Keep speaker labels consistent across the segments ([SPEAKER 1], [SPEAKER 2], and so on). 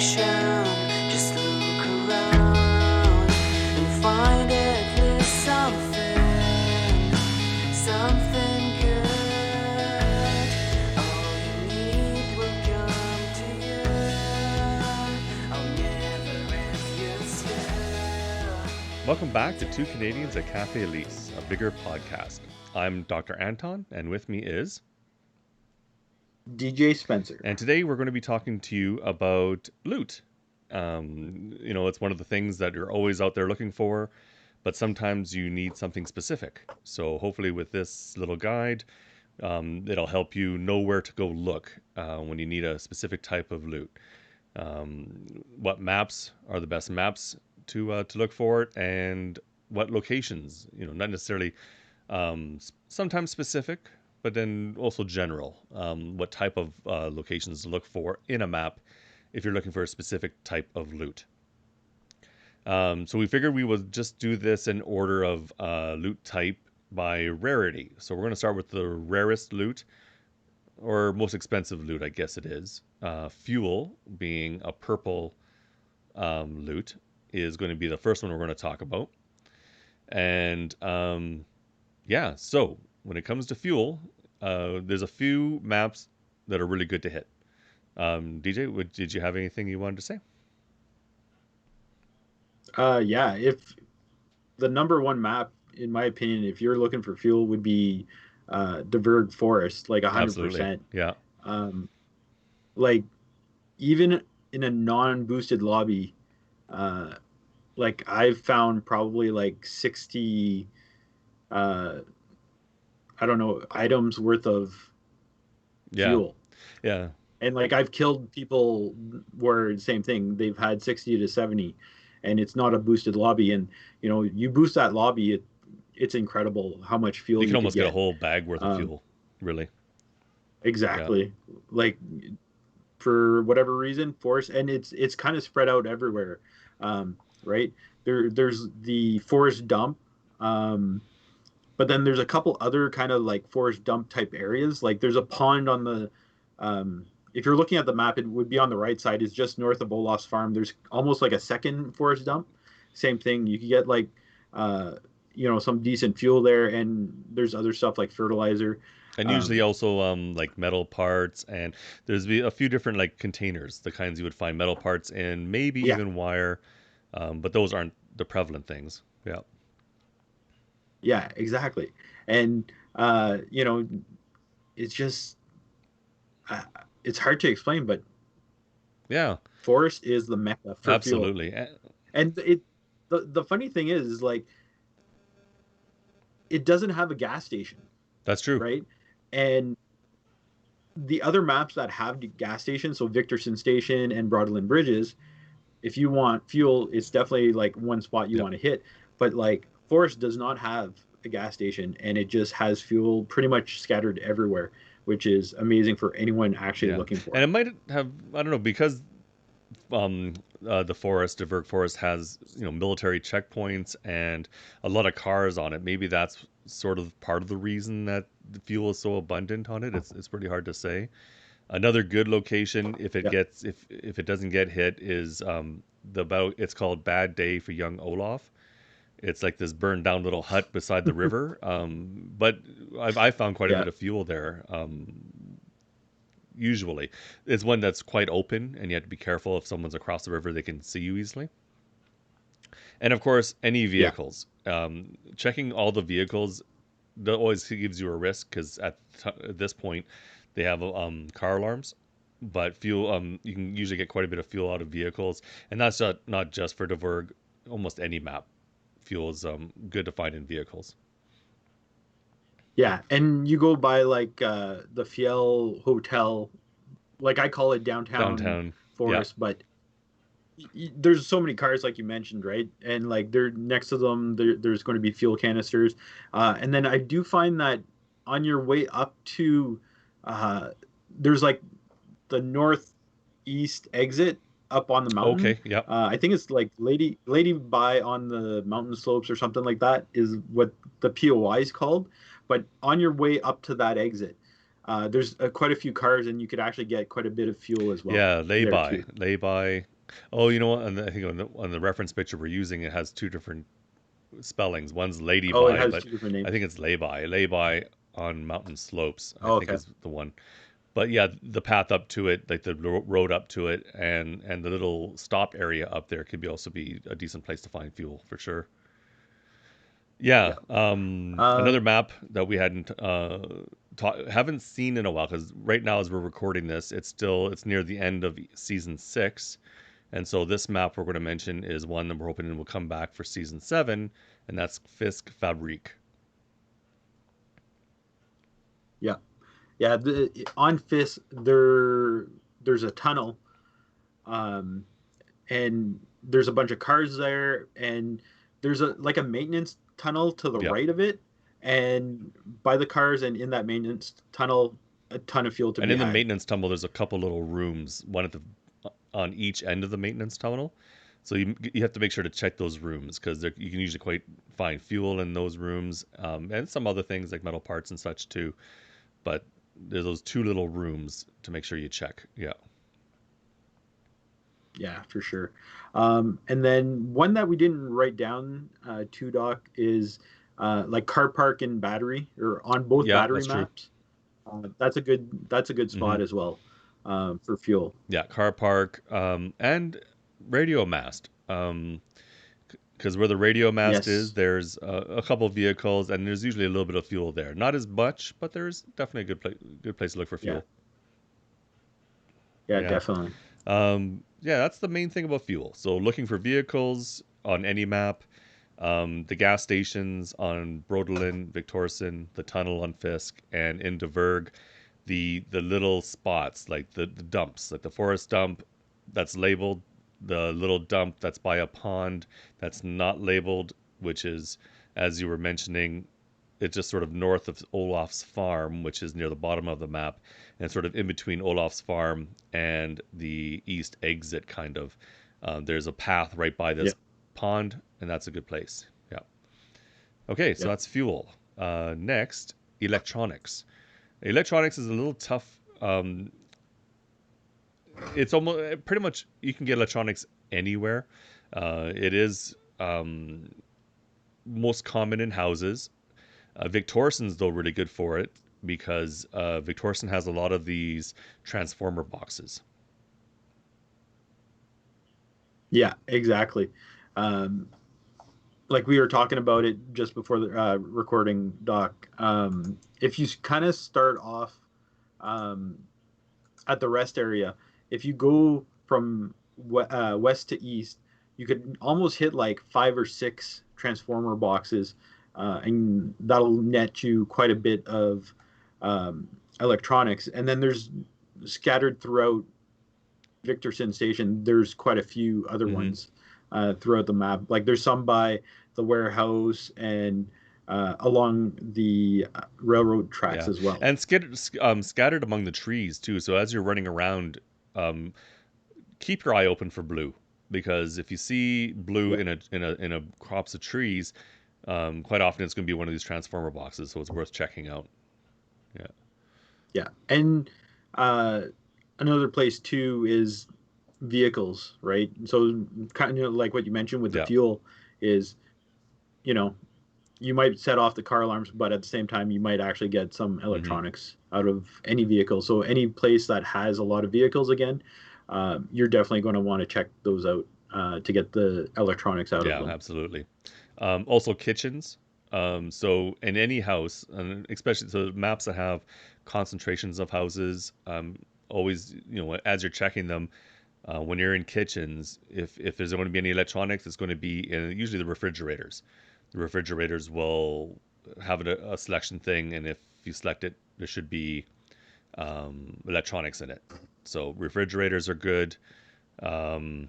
[SPEAKER 1] direction. Just look around and find at least something good. All you need will come to you. I'll never end your stare.
[SPEAKER 2] Welcome back to Two Canadians at Kafe Lise, a bigger podcast. I'm Dr. Anton, and with me is...
[SPEAKER 3] DJ Spencer.
[SPEAKER 2] And today we're going to be talking to you about loot. It's one of the things that you're always out there looking for, but sometimes you need something specific. So hopefully with this little guide, it'll help you know where to go look when you need a specific type of loot. What maps are the best maps to look for it, and what locations, not necessarily sometimes specific, but then also general, what type of locations to look for in a map if you're looking for a specific type of loot. So we figured we would just do this in order of loot type by rarity. So we're going to start with the rarest loot, or most expensive loot, I guess it is. Fuel, being a purple loot, is going to be the first one we're going to talk about. And so when it comes to fuel, there's a few maps that are really good to hit. DJ, did you have anything you wanted to say?
[SPEAKER 3] If the number one map, in my opinion, if you're looking for fuel, would be Deverg Forest, like 100%.
[SPEAKER 2] Absolutely. Yeah.
[SPEAKER 3] Like even in a non-boosted lobby, like I've found probably like 60 items worth of fuel.
[SPEAKER 2] Yeah.
[SPEAKER 3] And like I've killed people where same thing, they've had 60 to 70, and it's not a boosted lobby. And you boost that lobby, it's incredible how much fuel
[SPEAKER 2] you can almost get
[SPEAKER 3] a
[SPEAKER 2] whole bag worth of fuel, really.
[SPEAKER 3] Exactly. Yeah. Like for whatever reason, forest, and it's kind of spread out everywhere. Right? There's the forest dump. But then there's a couple other kind of like forest dump type areas. Like there's a pond on the, if you're looking at the map, it would be on the right side. It's just north of Olaf's farm. There's almost like a second forest dump. Same thing. You can get like, some decent fuel there, and there's other stuff like fertilizer.
[SPEAKER 2] And usually also like metal parts, and there's a few different like containers, the kinds you would find metal parts in, maybe even wire, but those aren't the prevalent things. Yeah.
[SPEAKER 3] Yeah, exactly. And, it's just, it's hard to explain, but
[SPEAKER 2] yeah,
[SPEAKER 3] forest is the mecca for
[SPEAKER 2] absolutely
[SPEAKER 3] fuel. And the funny thing is like, it doesn't have a gas station.
[SPEAKER 2] That's true.
[SPEAKER 3] Right. And the other maps that have the gas stations, so Victorson Station and Broadland Bridges, if you want fuel, it's definitely like one spot you want to hit. But like Forest does not have a gas station, and it just has fuel pretty much scattered everywhere, which is amazing for anyone actually looking for it.
[SPEAKER 2] And it might have, I don't know, because the Deverg Forest has, military checkpoints and a lot of cars on it. Maybe that's sort of part of the reason that the fuel is so abundant on it. It's pretty hard to say. Another good location, if it gets, if it doesn't get hit, is it's called Bad Day for Young Olaf. It's like this burned down little hut beside the river. But I found quite a bit of fuel there. Usually it's one that's quite open, and you have to be careful. If someone's across the river, they can see you easily. And of course, any vehicles, checking all the vehicles, that always gives you a risk, because at this point they have car alarms. But fuel, you can usually get quite a bit of fuel out of vehicles, and that's not just for Deverg. Almost any map, fuel is good to find in vehicles.
[SPEAKER 3] Yeah, and you go by like the Fiel Hotel, like I call it downtown Forest, but there's so many cars, like you mentioned, right? And like they're next to them, there's going to be fuel canisters, and then I do find that on your way up to, there's like the northeast exit up on the mountain.
[SPEAKER 2] Okay, yeah.
[SPEAKER 3] I think it's like Lady By on the mountain slopes or something like that is what the POI is called. But on your way up to that exit, There's quite a few cars, and you could actually get quite a bit of fuel as well
[SPEAKER 2] Yeah,
[SPEAKER 3] there too.
[SPEAKER 2] lay by. Oh, you know what? I think on the reference picture we're using, it has two different spellings. One's lady
[SPEAKER 3] Oh, it
[SPEAKER 2] by,
[SPEAKER 3] has
[SPEAKER 2] but
[SPEAKER 3] two different
[SPEAKER 2] I think
[SPEAKER 3] names.
[SPEAKER 2] it's lay by. Lay by on mountain slopes, I
[SPEAKER 3] Oh,
[SPEAKER 2] think
[SPEAKER 3] okay.
[SPEAKER 2] is the one. But yeah, the path up to it, like the road up to it, and the little stop area up there could be also be a decent place to find fuel for sure. Yeah,
[SPEAKER 3] Yeah.
[SPEAKER 2] another
[SPEAKER 3] Um,
[SPEAKER 2] map that we hadn't haven't seen in a while because right now as we're recording this, it's near the end of season 6, and so this map we're going to mention is one that we're hoping will come back for season 7, and that's Fisk Fabrique.
[SPEAKER 3] yeah. Yeah. On Fisk, there's a tunnel, um, and there's a bunch of cars there, and there's a maintenance tunnel to the
[SPEAKER 2] Yeah,
[SPEAKER 3] right of it, and by the cars and in that maintenance tunnel, a ton of fuel to
[SPEAKER 2] and
[SPEAKER 3] be
[SPEAKER 2] in the
[SPEAKER 3] had.
[SPEAKER 2] maintenance tunnel, there's a couple little rooms, one at the on each end of the maintenance tunnel. So you have to make sure to check those rooms because you can usually quite find fuel in those rooms, and some other things like metal parts and such too. But there's those two little rooms to make sure you check. Yeah.
[SPEAKER 3] Yeah, for sure. And then one that we didn't write down, to Doc, is like car park and battery, or on both
[SPEAKER 2] Yeah,
[SPEAKER 3] battery
[SPEAKER 2] that's true.
[SPEAKER 3] maps. That's a good
[SPEAKER 2] Hmm.
[SPEAKER 3] spot as well, for fuel.
[SPEAKER 2] Yeah, car park, and radio mast. Because where the radio mast is,
[SPEAKER 3] Yes.
[SPEAKER 2] there's a couple of vehicles, and there's usually a little bit of fuel there. Not as much, but there's definitely a good place to look for
[SPEAKER 3] Yeah.
[SPEAKER 2] fuel.
[SPEAKER 3] Yeah,
[SPEAKER 2] Yeah.
[SPEAKER 3] definitely.
[SPEAKER 2] Yeah, that's the main thing about fuel. So looking for vehicles on any map, the gas stations on Brodelin, Victorson, the tunnel on Fisk, and in Deverg, the little spots like the dumps, like the forest dump that's labeled, the little dump that's by a pond that's not labeled, which is, as you were mentioning, it's just sort of north of Olaf's farm, which is near the bottom of the map, and sort of in between Olaf's farm and the east exit, kind of. There's a path right by
[SPEAKER 3] Yeah.
[SPEAKER 2] this pond, and that's a good place. Yeah. Okay, so
[SPEAKER 3] Yeah.
[SPEAKER 2] that's fuel. Next, electronics. Electronics is a little tough. It's almost pretty much you can get electronics anywhere. It is most common in houses. Victorson's though really good for it because Victorson has a lot of these transformer boxes.
[SPEAKER 3] Yeah, exactly. Um, like we were talking about it just before the recording, Doc. If you kind of start off, um, at the rest area, if you go from west to east, you could almost hit like 5 or 6 transformer boxes, and that'll net you quite a bit of um, electronics. And then there's scattered throughout Victorson Station. There's quite a few other
[SPEAKER 2] Hmm.
[SPEAKER 3] ones throughout the map. Like there's some by the warehouse and along the railroad tracks
[SPEAKER 2] Yeah,
[SPEAKER 3] as well.
[SPEAKER 2] and scattered among the trees too. So as you're running around, um, keep your eye open for blue because if you see blue
[SPEAKER 3] Yeah.
[SPEAKER 2] in a crops of trees, quite often it's going to be one of these transformer boxes. So it's worth checking out. Yeah.
[SPEAKER 3] Yeah, and uh, another place too is vehicles, right? So kind of like what you mentioned with the
[SPEAKER 2] Yeah.
[SPEAKER 3] fuel is, you know, you might set off the car alarms, but at the same time, you might actually get some
[SPEAKER 2] Hmm.
[SPEAKER 3] electronics out of any vehicle. So any place that has a lot of vehicles, again, you're definitely going to want to check those out to get the electronics out of
[SPEAKER 2] Yeah,
[SPEAKER 3] them.
[SPEAKER 2] absolutely. Also, kitchens. So in any house, and especially so maps that have concentrations of houses, always as you're checking them, when you're in kitchens, if there's going to be any electronics, it's going to be in usually the refrigerators. The refrigerators will have a selection thing, and if you select it, there should be electronics in it. So refrigerators are good. Um,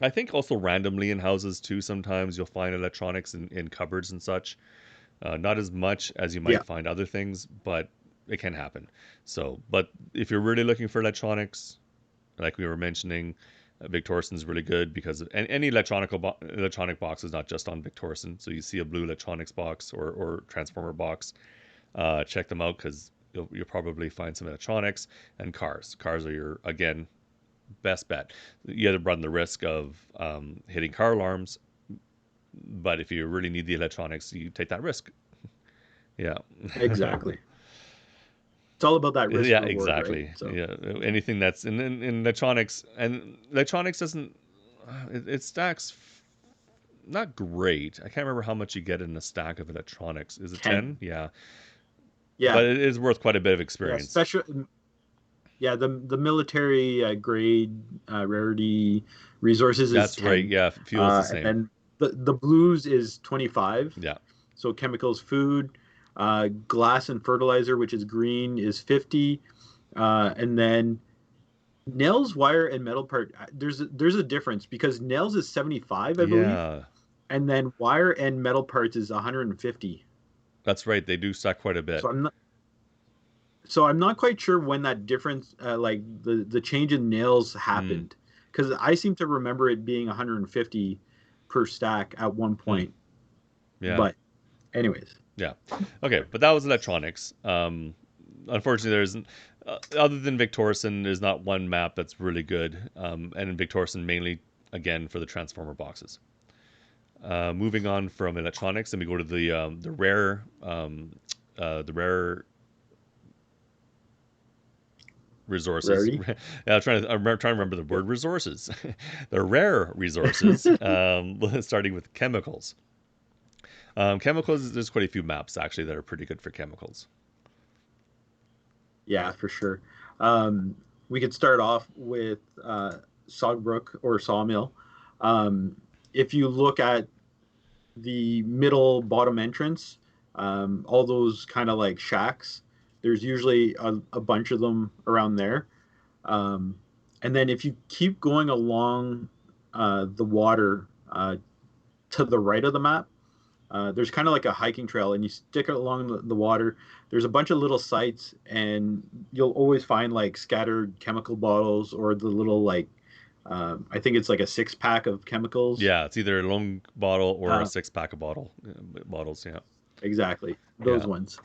[SPEAKER 2] I think also randomly in houses too. Sometimes you'll find electronics in cupboards and such. Not as much as you
[SPEAKER 3] Yeah,
[SPEAKER 2] might find other things, but it can happen. So, but if you're really looking for electronics, like we were mentioning, Vic Torson's really good because any electronic box is not just on Vic Torson. So you see a blue electronics box or transformer box, check them out because you'll probably find some electronics and cars. Cars are your, again, best bet. You either run the risk of hitting car alarms, but if you really need the electronics, you take that risk. Yeah.
[SPEAKER 3] Exactly. It's all about that risk
[SPEAKER 2] Yeah,
[SPEAKER 3] reward, right?
[SPEAKER 2] exactly.
[SPEAKER 3] So
[SPEAKER 2] Yeah, anything that's in electronics, and electronics doesn't, it stacks not great. I can't remember how much you get in a stack of electronics. Is it 10?
[SPEAKER 3] 10.
[SPEAKER 2] Yeah.
[SPEAKER 3] Yeah.
[SPEAKER 2] But it is worth quite a bit of
[SPEAKER 3] Yeah.
[SPEAKER 2] experience.
[SPEAKER 3] Special. Yeah. The military grade rarity resources is
[SPEAKER 2] That's right.
[SPEAKER 3] 10.
[SPEAKER 2] Yeah, fuel's the
[SPEAKER 3] And
[SPEAKER 2] same.
[SPEAKER 3] then the blues is 25.
[SPEAKER 2] Yeah.
[SPEAKER 3] So chemicals, food, glass and fertilizer, which is green, is 50. And then nails, wire, and metal part. There's a difference because nails is 75, I believe,
[SPEAKER 2] Yeah.
[SPEAKER 3] and then wire and metal parts is 150.
[SPEAKER 2] That's right. They do stack quite a bit.
[SPEAKER 3] So I'm not quite sure when that difference, like the change in nails
[SPEAKER 2] Mm.
[SPEAKER 3] happened, because I seem to remember it being 150 per stack at one point.
[SPEAKER 2] Yeah.
[SPEAKER 3] But anyways,
[SPEAKER 2] Yeah. Okay, but that was electronics. Unfortunately, there isn't, other than Victorison, there's not one map that's really good. And in Victorison, mainly, again, for the Transformer boxes. Moving on from electronics, and we go to the rare resources.
[SPEAKER 3] rarity.
[SPEAKER 2] I'm trying to remember the word resources. The rare resources, starting with chemicals. Chemicals, there's quite a few maps actually that are pretty good for chemicals.
[SPEAKER 3] Yeah, for sure. We could start off with Sogbrook or Sawmill. If you look at the middle bottom entrance, all those kind of like shacks, there's usually a bunch of them around there. Um, and then if you keep going along the water to the right of the map, there's kind of like a hiking trail, and you stick it along the water. There's a bunch of little sites, and you'll always find like scattered chemical bottles or the little like, I think it's like a 6-pack of chemicals.
[SPEAKER 2] Yeah, it's either a long bottle or a
[SPEAKER 3] Uh,
[SPEAKER 2] 6-pack of bottles. Yeah,
[SPEAKER 3] exactly,
[SPEAKER 2] yeah,
[SPEAKER 3] those ones.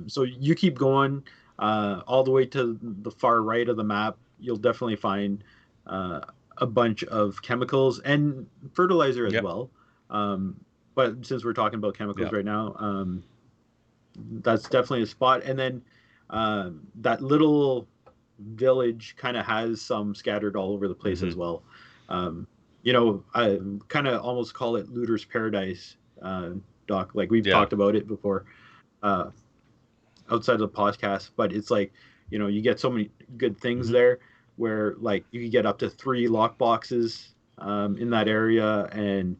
[SPEAKER 3] So you keep going all the way to the far right of the map. You'll definitely find a bunch of chemicals and fertilizer as
[SPEAKER 2] yep,
[SPEAKER 3] well. Um, but since we're talking about chemicals
[SPEAKER 2] yep,
[SPEAKER 3] right now, that's definitely a spot. And then that little village kind of has some scattered all over the place
[SPEAKER 2] hmm
[SPEAKER 3] as well. Um, I kind of almost call it Looter's Paradise, Doc. Like we've
[SPEAKER 2] yeah,
[SPEAKER 3] talked about it before uh, outside of the podcast, but it's like, you get so many good things
[SPEAKER 2] hmm
[SPEAKER 3] there where like you could get up to 3 lock boxes in that area. And,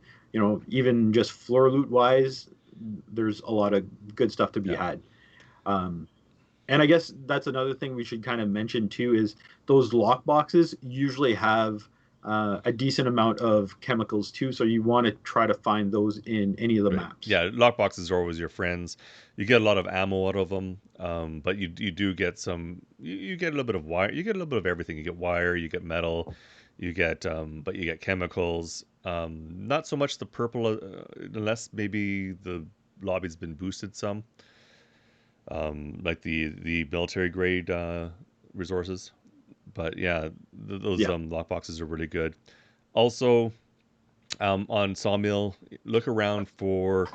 [SPEAKER 3] even just floor loot wise, there's a lot of good stuff to be
[SPEAKER 2] yeah.
[SPEAKER 3] had. Um, and I guess that's another thing we should kind of mention too is those lock boxes usually have a decent amount of chemicals too. So you want to try to find those in any of the
[SPEAKER 2] Right.
[SPEAKER 3] maps.
[SPEAKER 2] Yeah, lockboxes are always your friends. You get a lot of ammo out of them, but you do get you get a little bit of wire. You get a little bit of everything. You get wire, you get metal, you get but you get chemicals. Not so much the purple, unless maybe the lobby's been boosted some, like the military grade resources. But yeah, those
[SPEAKER 3] Yeah.
[SPEAKER 2] lockboxes are really good. Also, on Sawmill, look around for,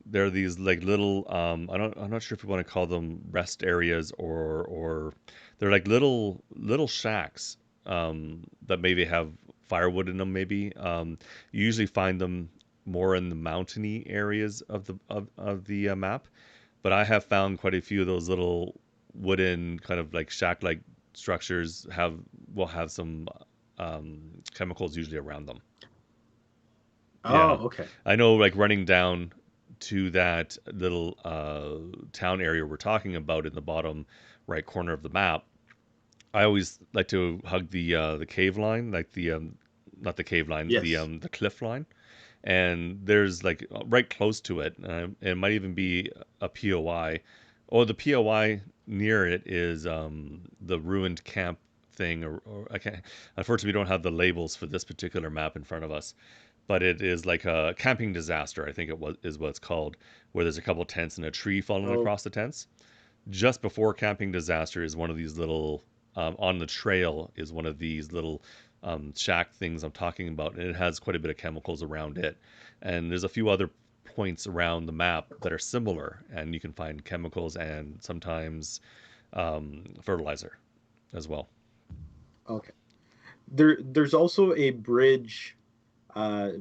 [SPEAKER 2] there are these like little, I'm not sure if you want to call them rest areas, or they're like little shacks that maybe have firewood in them. Maybe you usually find them more in the mountainy areas of the map, but I have found quite a few of those little wooden kind of like shack like structures will have some chemicals usually around them.
[SPEAKER 3] Oh,
[SPEAKER 2] Yeah,
[SPEAKER 3] okay.
[SPEAKER 2] I know. Like running down to that little town area we're talking about in the bottom right corner of the map, I always like to hug the cave line, like the not the cave line,
[SPEAKER 3] Yes.
[SPEAKER 2] the cliff line, and there's like right close to it, it might even be a POI, or the POI near it is the ruined camp thing, or I can't. Unfortunately, we don't have the labels for this particular map in front of us, but it is like a camping disaster, I think is what it's called, where there's a couple tents and a tree falling
[SPEAKER 3] Oh,
[SPEAKER 2] across the tents. Just before camping disaster is one of these little on the trail is one of these little shack things I'm talking about, and it has quite a bit of chemicals around it. And there's a few other points around the map that are similar, and you can find chemicals and sometimes fertilizer as well.
[SPEAKER 3] okay. There's also a bridge uh,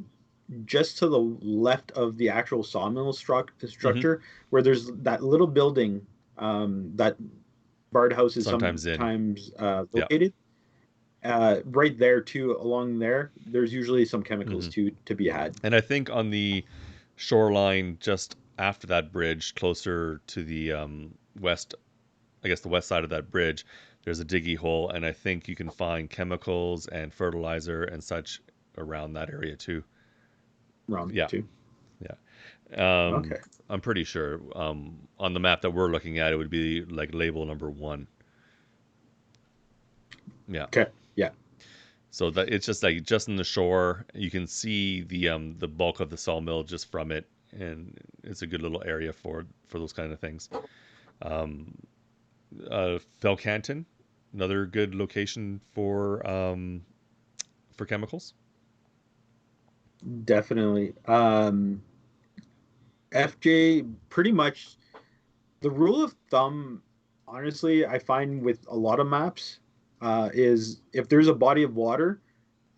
[SPEAKER 3] just to the left of the actual sawmill
[SPEAKER 2] Hmm.
[SPEAKER 3] structure, where there's that little building that Bard House is
[SPEAKER 2] Sometimes in,
[SPEAKER 3] sometimes
[SPEAKER 2] yeah.
[SPEAKER 3] located. Right there too, along there, there's usually some chemicals
[SPEAKER 2] Hmm.
[SPEAKER 3] to be had.
[SPEAKER 2] And I think on the shoreline just after that bridge, closer to the west, I guess the west side of that bridge, there's a diggy hole, and I think you can find chemicals and fertilizer and such around that area too.
[SPEAKER 3] Around there
[SPEAKER 2] Yeah,
[SPEAKER 3] too.
[SPEAKER 2] yeah.
[SPEAKER 3] Okay.
[SPEAKER 2] I'm pretty sure on the map that we're looking at, it would be like label number 1. Yeah.
[SPEAKER 3] Okay. Yeah.
[SPEAKER 2] So that it's just like just in the shore, you can see the bulk of the sawmill just from it, and it's a good little area for those kind of things. Um, Felcanton, another good location for chemicals.
[SPEAKER 3] Definitely. FJ, pretty much the rule of thumb, honestly, I find with a lot of maps, is if there's a body of water,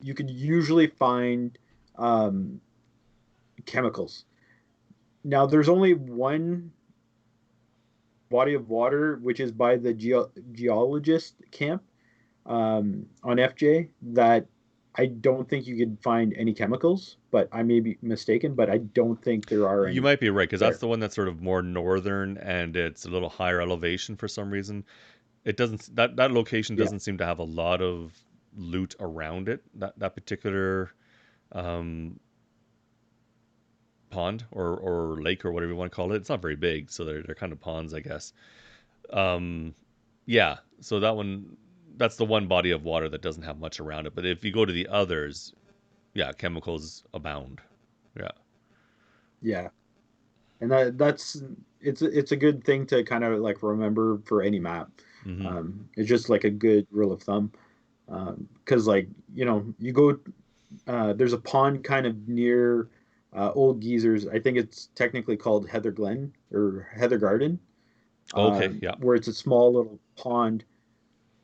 [SPEAKER 3] you could usually find um, chemicals. Now, there's only one body of water, which is by the geologist camp on FJ, that I don't think you could find any chemicals, but I may be mistaken, but I don't think there are
[SPEAKER 2] You
[SPEAKER 3] any
[SPEAKER 2] might be right because that's
[SPEAKER 3] there.
[SPEAKER 2] the one that's sort of more northern and it's a little higher elevation for some reason. It doesn't that location
[SPEAKER 3] Yeah,
[SPEAKER 2] doesn't seem to have a lot of loot around it. That particular um, pond or lake or whatever you want to call it. It's not very big, so they're kind of ponds, I guess. Um, yeah, so that's the one body of water that doesn't have much around it. But if you go to the others, yeah, chemicals abound. Yeah.
[SPEAKER 3] yeah, and that's it's a good thing to kind of like remember for any map.
[SPEAKER 2] Hmm.
[SPEAKER 3] It's just like a good rule of thumb, because like you go there's a pond kind of near Old Geezers. I think it's technically called Heather Glen or Heather Garden,
[SPEAKER 2] Okay. Yeah.
[SPEAKER 3] where it's a small little pond,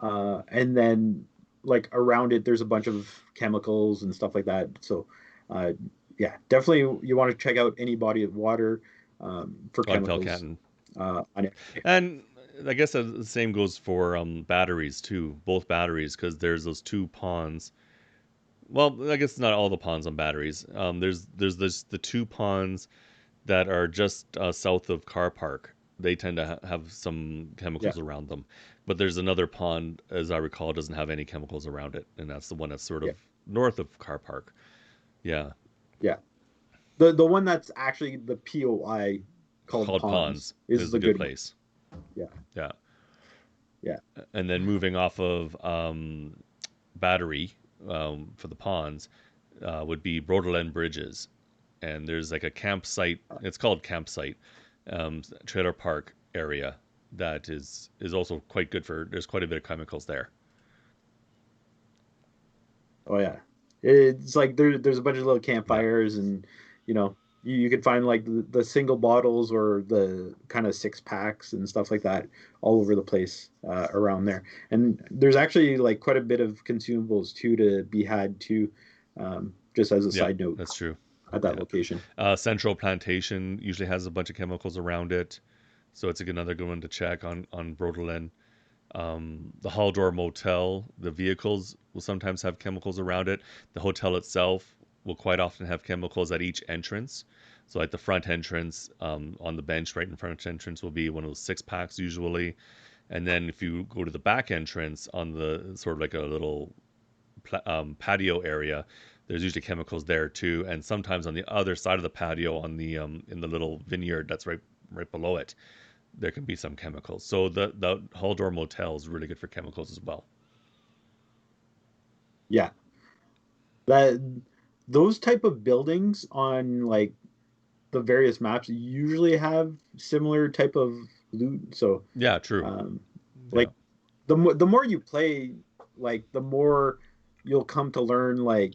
[SPEAKER 3] and then like around it, there's a bunch of chemicals and stuff like that. So, uh, yeah, definitely you want to check out any body of water for
[SPEAKER 2] On
[SPEAKER 3] chemicals
[SPEAKER 2] Felcanton.
[SPEAKER 3] on it.
[SPEAKER 2] And I guess the same goes for batteries too, both batteries, because there's those two ponds. Well, I guess not all the ponds on batteries. There's the two ponds that are just south of Car Park. They tend to have some
[SPEAKER 3] Yeah,
[SPEAKER 2] chemicals around them, but there's another pond, as I recall, doesn't have any chemicals around it, and that's the one that's sort
[SPEAKER 3] yeah,
[SPEAKER 2] of north of Car Park. Yeah,
[SPEAKER 3] yeah. The one that's actually the POI called
[SPEAKER 2] called
[SPEAKER 3] Ponds
[SPEAKER 2] Ponds
[SPEAKER 3] is
[SPEAKER 2] is a
[SPEAKER 3] the
[SPEAKER 2] good
[SPEAKER 3] good one.
[SPEAKER 2] place.
[SPEAKER 3] Yeah,
[SPEAKER 2] Yeah,
[SPEAKER 3] yeah.
[SPEAKER 2] and then moving off of Battery for the ponds would be Broderland Bridges, and there's like a campsite. It's called campsite, trailer park area that is also quite good for. There's quite a bit of chemicals there.
[SPEAKER 3] Oh yeah, it's like there's a bunch of little
[SPEAKER 2] Yeah.
[SPEAKER 3] campfires, and you could find like the single bottles or the kind of six packs and stuff like that all over the place around there. And there's actually like quite a bit of consumables too to be had too, just as a
[SPEAKER 2] Yeah,
[SPEAKER 3] side note
[SPEAKER 2] that's true.
[SPEAKER 3] at that
[SPEAKER 2] Yeah.
[SPEAKER 3] location.
[SPEAKER 2] Central Plantation usually has a bunch of chemicals around it, so it's another good one to check on Broderland. The Haldor Motel, the vehicles will sometimes have chemicals around it. The hotel itself will quite often have chemicals at each entrance. So, at the front entrance, on the bench right in front of the entrance, will be one of those six packs usually. And then if you go to the back entrance on the sort of like a little patio area, there's usually chemicals there too. And sometimes on the other side of the patio, on the in the little vineyard that's right below it, there can be some chemicals. So the Haldor Motel is really good for chemicals as well.
[SPEAKER 3] Yeah, that those type of buildings on like the various maps usually have similar type of loot. So
[SPEAKER 2] Yeah, true.
[SPEAKER 3] um,
[SPEAKER 2] Yeah.
[SPEAKER 3] like the more you play, like the more you'll come to learn like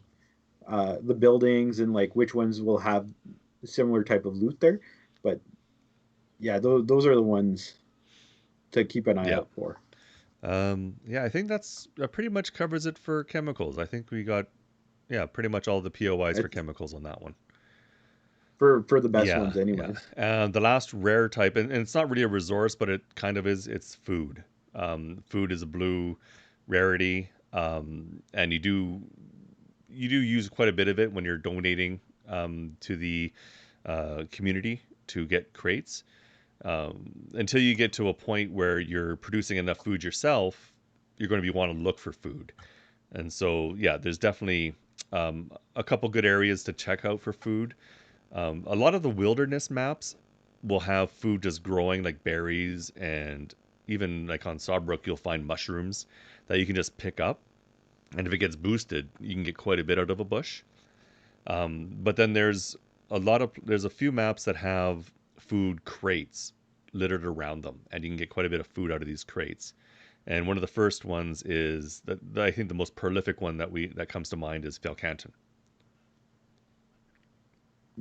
[SPEAKER 3] the buildings and like which ones will have similar type of loot there. But yeah, those are the ones to keep an eye
[SPEAKER 2] Yeah.
[SPEAKER 3] out for.
[SPEAKER 2] Yeah, I think that pretty much covers it for chemicals. I think we got, yeah, pretty much all the POIs for
[SPEAKER 3] It's
[SPEAKER 2] chemicals on that one.
[SPEAKER 3] for the best
[SPEAKER 2] Yeah,
[SPEAKER 3] ones,
[SPEAKER 2] yeah.
[SPEAKER 3] anyways.
[SPEAKER 2] The last rare type, and it's not really a resource, but it kind of is. It's food. Food is a blue rarity, and you do use quite a bit of it when you're donating to the community to get crates. Until you get to a point where you're producing enough food yourself, you're going to be wanting to look for food. And so, yeah, there's definitely a couple good areas to check out for food. A lot of the wilderness maps will have food just growing, like berries, and even like on Sawbrook, you'll find mushrooms that you can just pick up. And if it gets boosted, you can get quite a bit out of a bush. But then there's a few maps that have food crates littered around them, and you can get quite a bit of food out of these crates. And one of the first ones is that I think the most prolific one that comes to mind is Felcanton.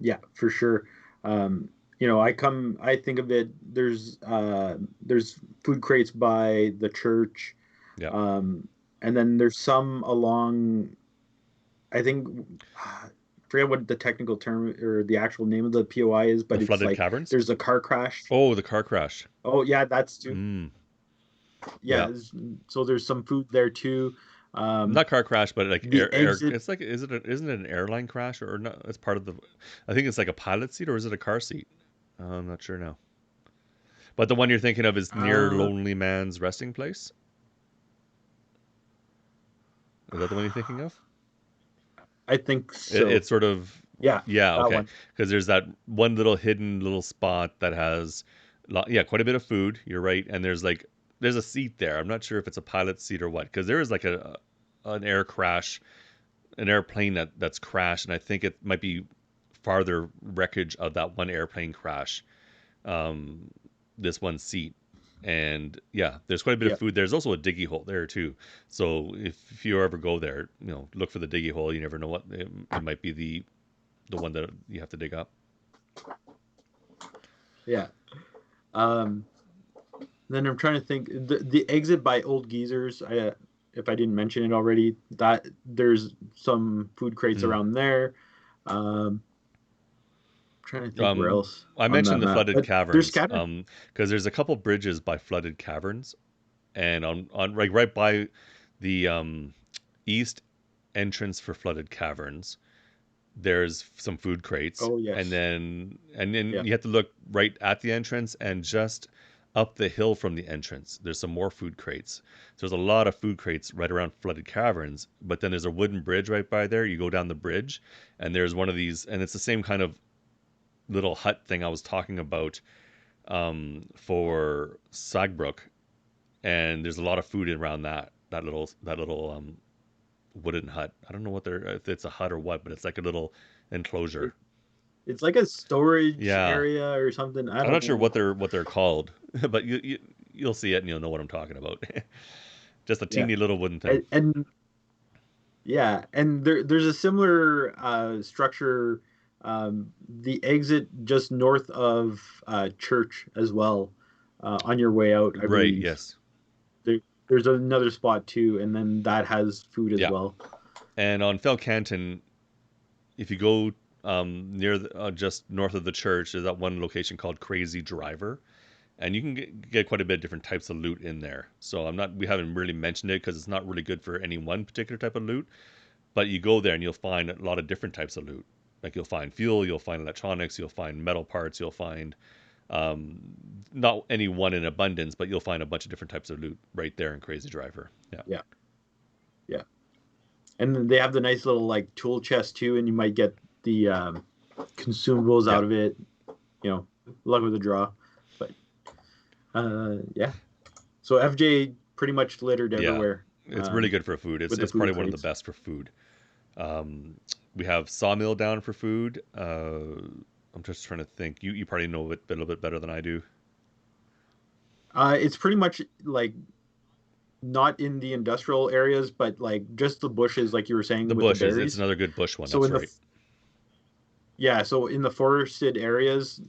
[SPEAKER 3] Yeah, for sure. I think of it. There's food crates by the church,
[SPEAKER 2] Yeah,
[SPEAKER 3] and then there's some along. I think forget what the technical term or the actual name of the POI is,
[SPEAKER 2] the
[SPEAKER 3] but it's
[SPEAKER 2] flooded
[SPEAKER 3] like
[SPEAKER 2] caverns.
[SPEAKER 3] there's a car crash.
[SPEAKER 2] Oh, the car crash.
[SPEAKER 3] Oh yeah, that's too.
[SPEAKER 2] Mm,
[SPEAKER 3] Yeah,
[SPEAKER 2] yeah,
[SPEAKER 3] so there's some food there too. Um,
[SPEAKER 2] not car crash, but like
[SPEAKER 3] the
[SPEAKER 2] air.
[SPEAKER 3] exit.
[SPEAKER 2] It's like isn't it an airline crash or not? It's part of the. I think it's like a pilot seat or is it a car seat? I'm not sure now. But the one you're thinking of is near
[SPEAKER 3] Uh,
[SPEAKER 2] Lonely Man's resting place. Is that the one you're thinking of?
[SPEAKER 3] I think
[SPEAKER 2] It's
[SPEAKER 3] so.
[SPEAKER 2] sort of,
[SPEAKER 3] Yeah,
[SPEAKER 2] yeah,
[SPEAKER 3] that
[SPEAKER 2] okay.
[SPEAKER 3] one.
[SPEAKER 2] Because there's that one little hidden little spot that has, yeah, quite a bit of food. You're right, and there's a seat there. I'm not sure if it's a pilot seat or what, because there is like an air crash, an airplane that's crashed, and I think it might be farther wreckage of that one airplane crash. Um, this one seat. And yeah, there's quite a bit of
[SPEAKER 3] Yeah,
[SPEAKER 2] food. There's also a diggy hole there too. So if you ever go there, look for the diggy hole. You never know what it might be the one that you have to dig up.
[SPEAKER 3] yeah. Um, then I'm trying to think the exit by Old Geezers. If I didn't mention it already, that there's some food crates
[SPEAKER 2] Mm.
[SPEAKER 3] around there. Trying to think where
[SPEAKER 2] Um,
[SPEAKER 3] else
[SPEAKER 2] I
[SPEAKER 3] on that
[SPEAKER 2] mentioned the
[SPEAKER 3] map,
[SPEAKER 2] flooded
[SPEAKER 3] but they're
[SPEAKER 2] caverns
[SPEAKER 3] scattered.
[SPEAKER 2] because there's a couple bridges by flooded caverns, and on right by the east entrance for flooded caverns, there's some food crates,
[SPEAKER 3] Oh
[SPEAKER 2] and
[SPEAKER 3] yes,
[SPEAKER 2] then
[SPEAKER 3] yeah,
[SPEAKER 2] you have to look right at the entrance and just up the hill from the entrance. There's some more food crates. So there's a lot of food crates right around flooded caverns, but then there's a wooden bridge right by there. You go down the bridge, and there's one of these, and it's the same kind of little hut thing I was talking about for Sagbrook, and there's a lot of food around that little wooden hut. I don't know if it's a hut or what, but it's like a little enclosure.
[SPEAKER 3] it, it's like a storage
[SPEAKER 2] Yeah,
[SPEAKER 3] area or something. I
[SPEAKER 2] I'm
[SPEAKER 3] don't
[SPEAKER 2] not sure
[SPEAKER 3] know.
[SPEAKER 2] what they're called, but you'll see it and you'll know what I'm talking about. Just a
[SPEAKER 3] Yeah,
[SPEAKER 2] teeny little wooden thing.
[SPEAKER 3] and yeah, and there's a similar structure. The exit just north of Church as well, on your way out, I
[SPEAKER 2] Right.
[SPEAKER 3] believe.
[SPEAKER 2] Yes.
[SPEAKER 3] There, there's another spot too, and then that has food as
[SPEAKER 2] Yeah.
[SPEAKER 3] well.
[SPEAKER 2] And on Fell Canton, if you go near just north of the church, there's that one location called Crazy Driver, and you can get quite a bit of different types of loot in there. So we haven't really mentioned it because it's not really good for any one particular type of loot. But you go there and you'll find a lot of different types of loot. Like you'll find fuel, you'll find electronics, you'll find metal parts, you'll find um, not any one in abundance, but you'll find a bunch of different types of loot right there in Crazy Driver. Yeah,
[SPEAKER 3] Yeah, yeah, and then they have the nice little like tool chest too, and you might get the consumables
[SPEAKER 2] yeah,
[SPEAKER 3] out of it. Luck with the draw, but yeah. So FJ pretty much littered
[SPEAKER 2] yeah.
[SPEAKER 3] everywhere
[SPEAKER 2] It's really good for food. It's
[SPEAKER 3] with the
[SPEAKER 2] it's
[SPEAKER 3] food
[SPEAKER 2] probably one of the
[SPEAKER 3] crates.
[SPEAKER 2] best for food. We have sawmill down for food. I'm just trying to think. You probably know it a little bit better than I do.
[SPEAKER 3] It's pretty much like not in the industrial areas, but like just the bushes, like you were saying
[SPEAKER 2] The
[SPEAKER 3] with the
[SPEAKER 2] bushes. It's
[SPEAKER 3] berries.
[SPEAKER 2] another good bush one.
[SPEAKER 3] So
[SPEAKER 2] That's
[SPEAKER 3] in the
[SPEAKER 2] right.
[SPEAKER 3] yeah, so in the forested areas,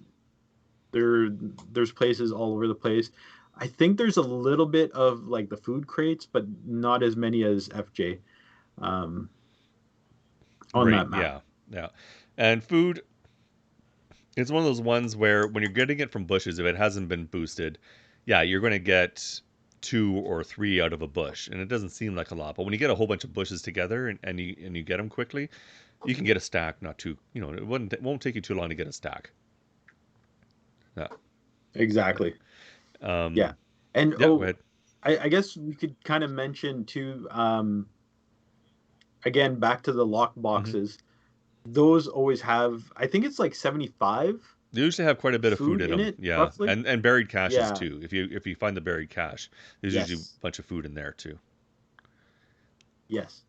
[SPEAKER 3] there there's places all over the place. I think there's a little bit of like the food crates, but not as many as FJ um, on
[SPEAKER 2] Right.
[SPEAKER 3] that map.
[SPEAKER 2] Yeah. Yeah. And food, it's one of those ones where when you're getting it from bushes, if it hasn't been boosted, yeah, you're going to get two or three out of a bush, and it doesn't seem like a lot. But when you get a whole bunch of bushes together and you get them quickly, you can get a stack. Not too, it won't take you too long to get a stack. Yeah.
[SPEAKER 3] Exactly. Yeah.
[SPEAKER 2] Um,
[SPEAKER 3] And
[SPEAKER 2] yeah. Go ahead.
[SPEAKER 3] I guess we could kind of mention too, again, back to the lock
[SPEAKER 2] Hmm.
[SPEAKER 3] boxes. Those always have, I think it's like 75
[SPEAKER 2] They usually have quite a bit of food
[SPEAKER 3] food
[SPEAKER 2] in
[SPEAKER 3] in
[SPEAKER 2] them.
[SPEAKER 3] it,
[SPEAKER 2] Yeah,
[SPEAKER 3] roughly.
[SPEAKER 2] and buried caches
[SPEAKER 3] Yeah.
[SPEAKER 2] too. If you find the buried cache, there's usually a
[SPEAKER 3] Yes.
[SPEAKER 2] bunch of food in there too.
[SPEAKER 3] Yes.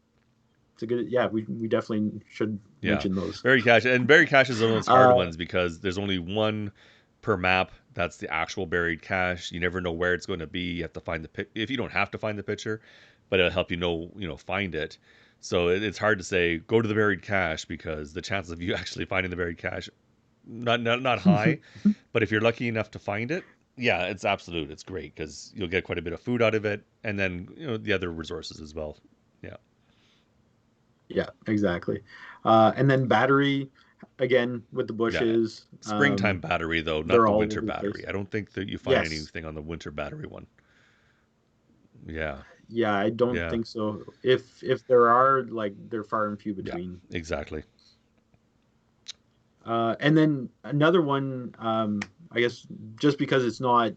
[SPEAKER 3] It's a good, yeah, we definitely should
[SPEAKER 2] Yeah,
[SPEAKER 3] mention those.
[SPEAKER 2] buried cache is one of those hard
[SPEAKER 3] Uh,
[SPEAKER 2] ones because there's only one per map. That's the actual buried cache. You never know where it's going to be. You have to find the if you don't have to find the picture, but it'll help find it. So it's hard to say go to the buried cache because the chances of you actually finding the buried cache not high. But if you're lucky enough to find it, yeah, it's absolute. It's great because you'll get quite a bit of food out of it, and then the other resources as well. Yeah,
[SPEAKER 3] yeah, exactly. And then battery, again, with the
[SPEAKER 2] yeah.
[SPEAKER 3] bushes,
[SPEAKER 2] Springtime battery though, not
[SPEAKER 3] they're
[SPEAKER 2] the
[SPEAKER 3] all
[SPEAKER 2] winter
[SPEAKER 3] over the place.
[SPEAKER 2] battery. I don't think that you find
[SPEAKER 3] Yes.
[SPEAKER 2] anything on the winter battery one. Yeah,
[SPEAKER 3] Yeah, I don't
[SPEAKER 2] yeah,
[SPEAKER 3] think so. If there are, like, they're far and few
[SPEAKER 2] yeah.
[SPEAKER 3] between.
[SPEAKER 2] Exactly.
[SPEAKER 3] And then another one, I guess just because it's not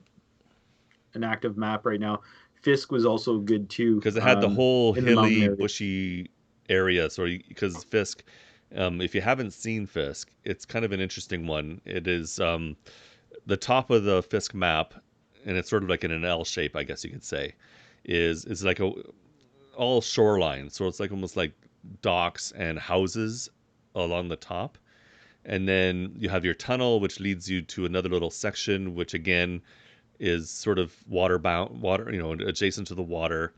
[SPEAKER 3] an active map right now, Fisk was also good too,
[SPEAKER 2] Because it had the whole
[SPEAKER 3] in the mountain
[SPEAKER 2] hilly,
[SPEAKER 3] areas.
[SPEAKER 2] bushy area. So because Fisk, if you haven't seen Fisk, it's kind of an interesting one. It is the top of the Fisk map, and it's sort of like in an L shape, I guess you could say, is like a all shoreline. So it's like almost like docks and houses along the top. And then you have your tunnel, which leads you to another little section, which again is sort of water, adjacent to the water,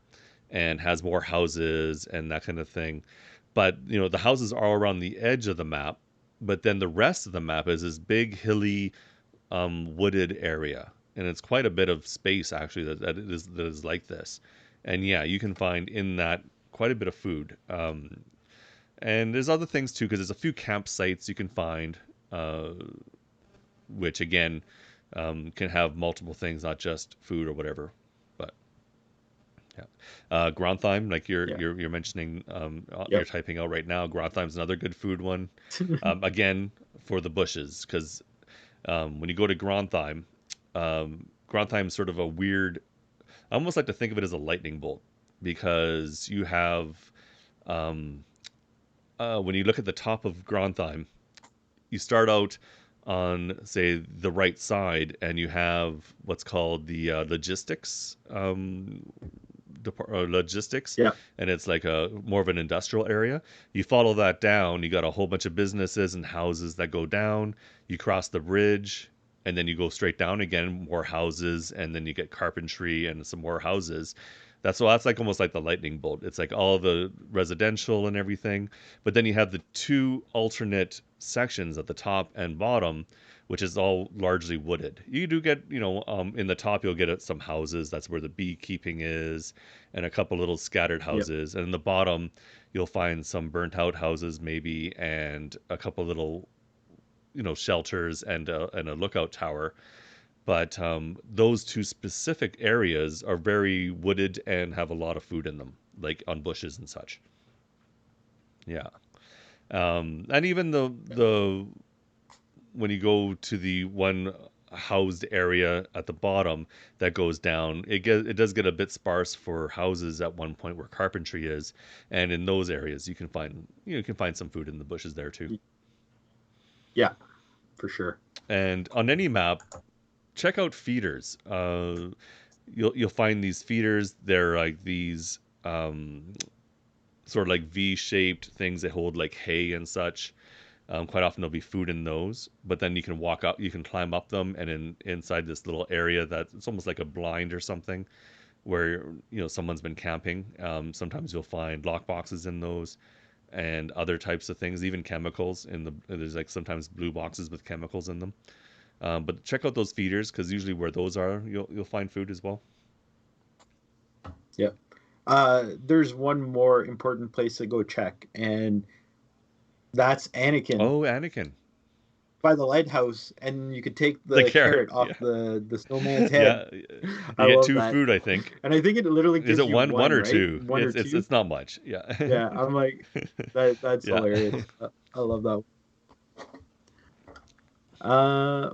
[SPEAKER 2] and has more houses and that kind of thing. But the houses are around the edge of the map, but then the rest of the map is this big hilly, wooded area, and it's quite a bit of space actually that is like this. And yeah, you can find in that quite a bit of food. And there's other things too, because there's a few campsites you can find, uh, which again can have multiple things, not just food or whatever. But yeah, Grontheim, like you're
[SPEAKER 3] Yeah.
[SPEAKER 2] you're you're mentioning, you're
[SPEAKER 3] Yep.
[SPEAKER 2] typing out right now. Grontheim's another good food one. Again, for the bushes, because when you go to Grontheim's sort of a weird. I almost like to think of it as a lightning bolt because you have um, when you look at the top of Grontheim, you start out on say the right side and you have what's called the logistics logistics,
[SPEAKER 3] Yeah.
[SPEAKER 2] and it's like a more of an industrial area. You follow that down, you got a whole bunch of businesses and houses that go down. You cross the bridge and then you go straight down again, more houses, and then you get carpentry and some more houses. That's like almost like the lightning bolt. It's like all the residential and everything, but then you have the two alternate sections at the top and bottom, which is all largely wooded. You do get, in the top you'll get some houses. That's where the beekeeping is, and a couple little scattered
[SPEAKER 3] Yep.
[SPEAKER 2] houses. And in the bottom, you'll find some burnt out houses maybe, and a couple little, shelters and a lookout tower. But those two specific areas are very wooded and have a lot of food in them, like on bushes and such. Yeah. And even the when you go to the one housed area at the bottom that goes down, it does get a bit sparse for houses at one point where carpentry is, and in those areas you can find some food in the bushes there too.
[SPEAKER 3] Yeah, for sure.
[SPEAKER 2] And on any map, check out feeders. You'll find these feeders. They're like these sort of like V-shaped things that hold like hay and such. Quite often there'll be food in those, but then you can walk up, you can climb up them, and inside this little area that it's almost like a blind or something, where someone's been camping. Sometimes you'll find lock boxes in those, and other types of things, even chemicals there's like sometimes blue boxes with chemicals in them. But check out those feeders, because usually where those are, you'll find food as well.
[SPEAKER 3] Yeah. There's one more important place to go check, and that's Anakin
[SPEAKER 2] Oh, Anakin.
[SPEAKER 3] by the lighthouse, and you could take
[SPEAKER 2] The
[SPEAKER 3] the
[SPEAKER 2] carrot,
[SPEAKER 3] carrot off
[SPEAKER 2] yeah.
[SPEAKER 3] the snowman's head.
[SPEAKER 2] Yeah,
[SPEAKER 3] I
[SPEAKER 2] you get
[SPEAKER 3] love
[SPEAKER 2] 2
[SPEAKER 3] that.
[SPEAKER 2] food, I think.
[SPEAKER 3] And I think it literally
[SPEAKER 2] Is
[SPEAKER 3] gives
[SPEAKER 2] it
[SPEAKER 3] you
[SPEAKER 2] one or
[SPEAKER 3] right?
[SPEAKER 2] 2?
[SPEAKER 3] One or
[SPEAKER 2] It's
[SPEAKER 3] two.
[SPEAKER 2] it's not much. Yeah.
[SPEAKER 3] Yeah, I'm like, that's
[SPEAKER 2] Yeah.
[SPEAKER 3] hilarious. I love that.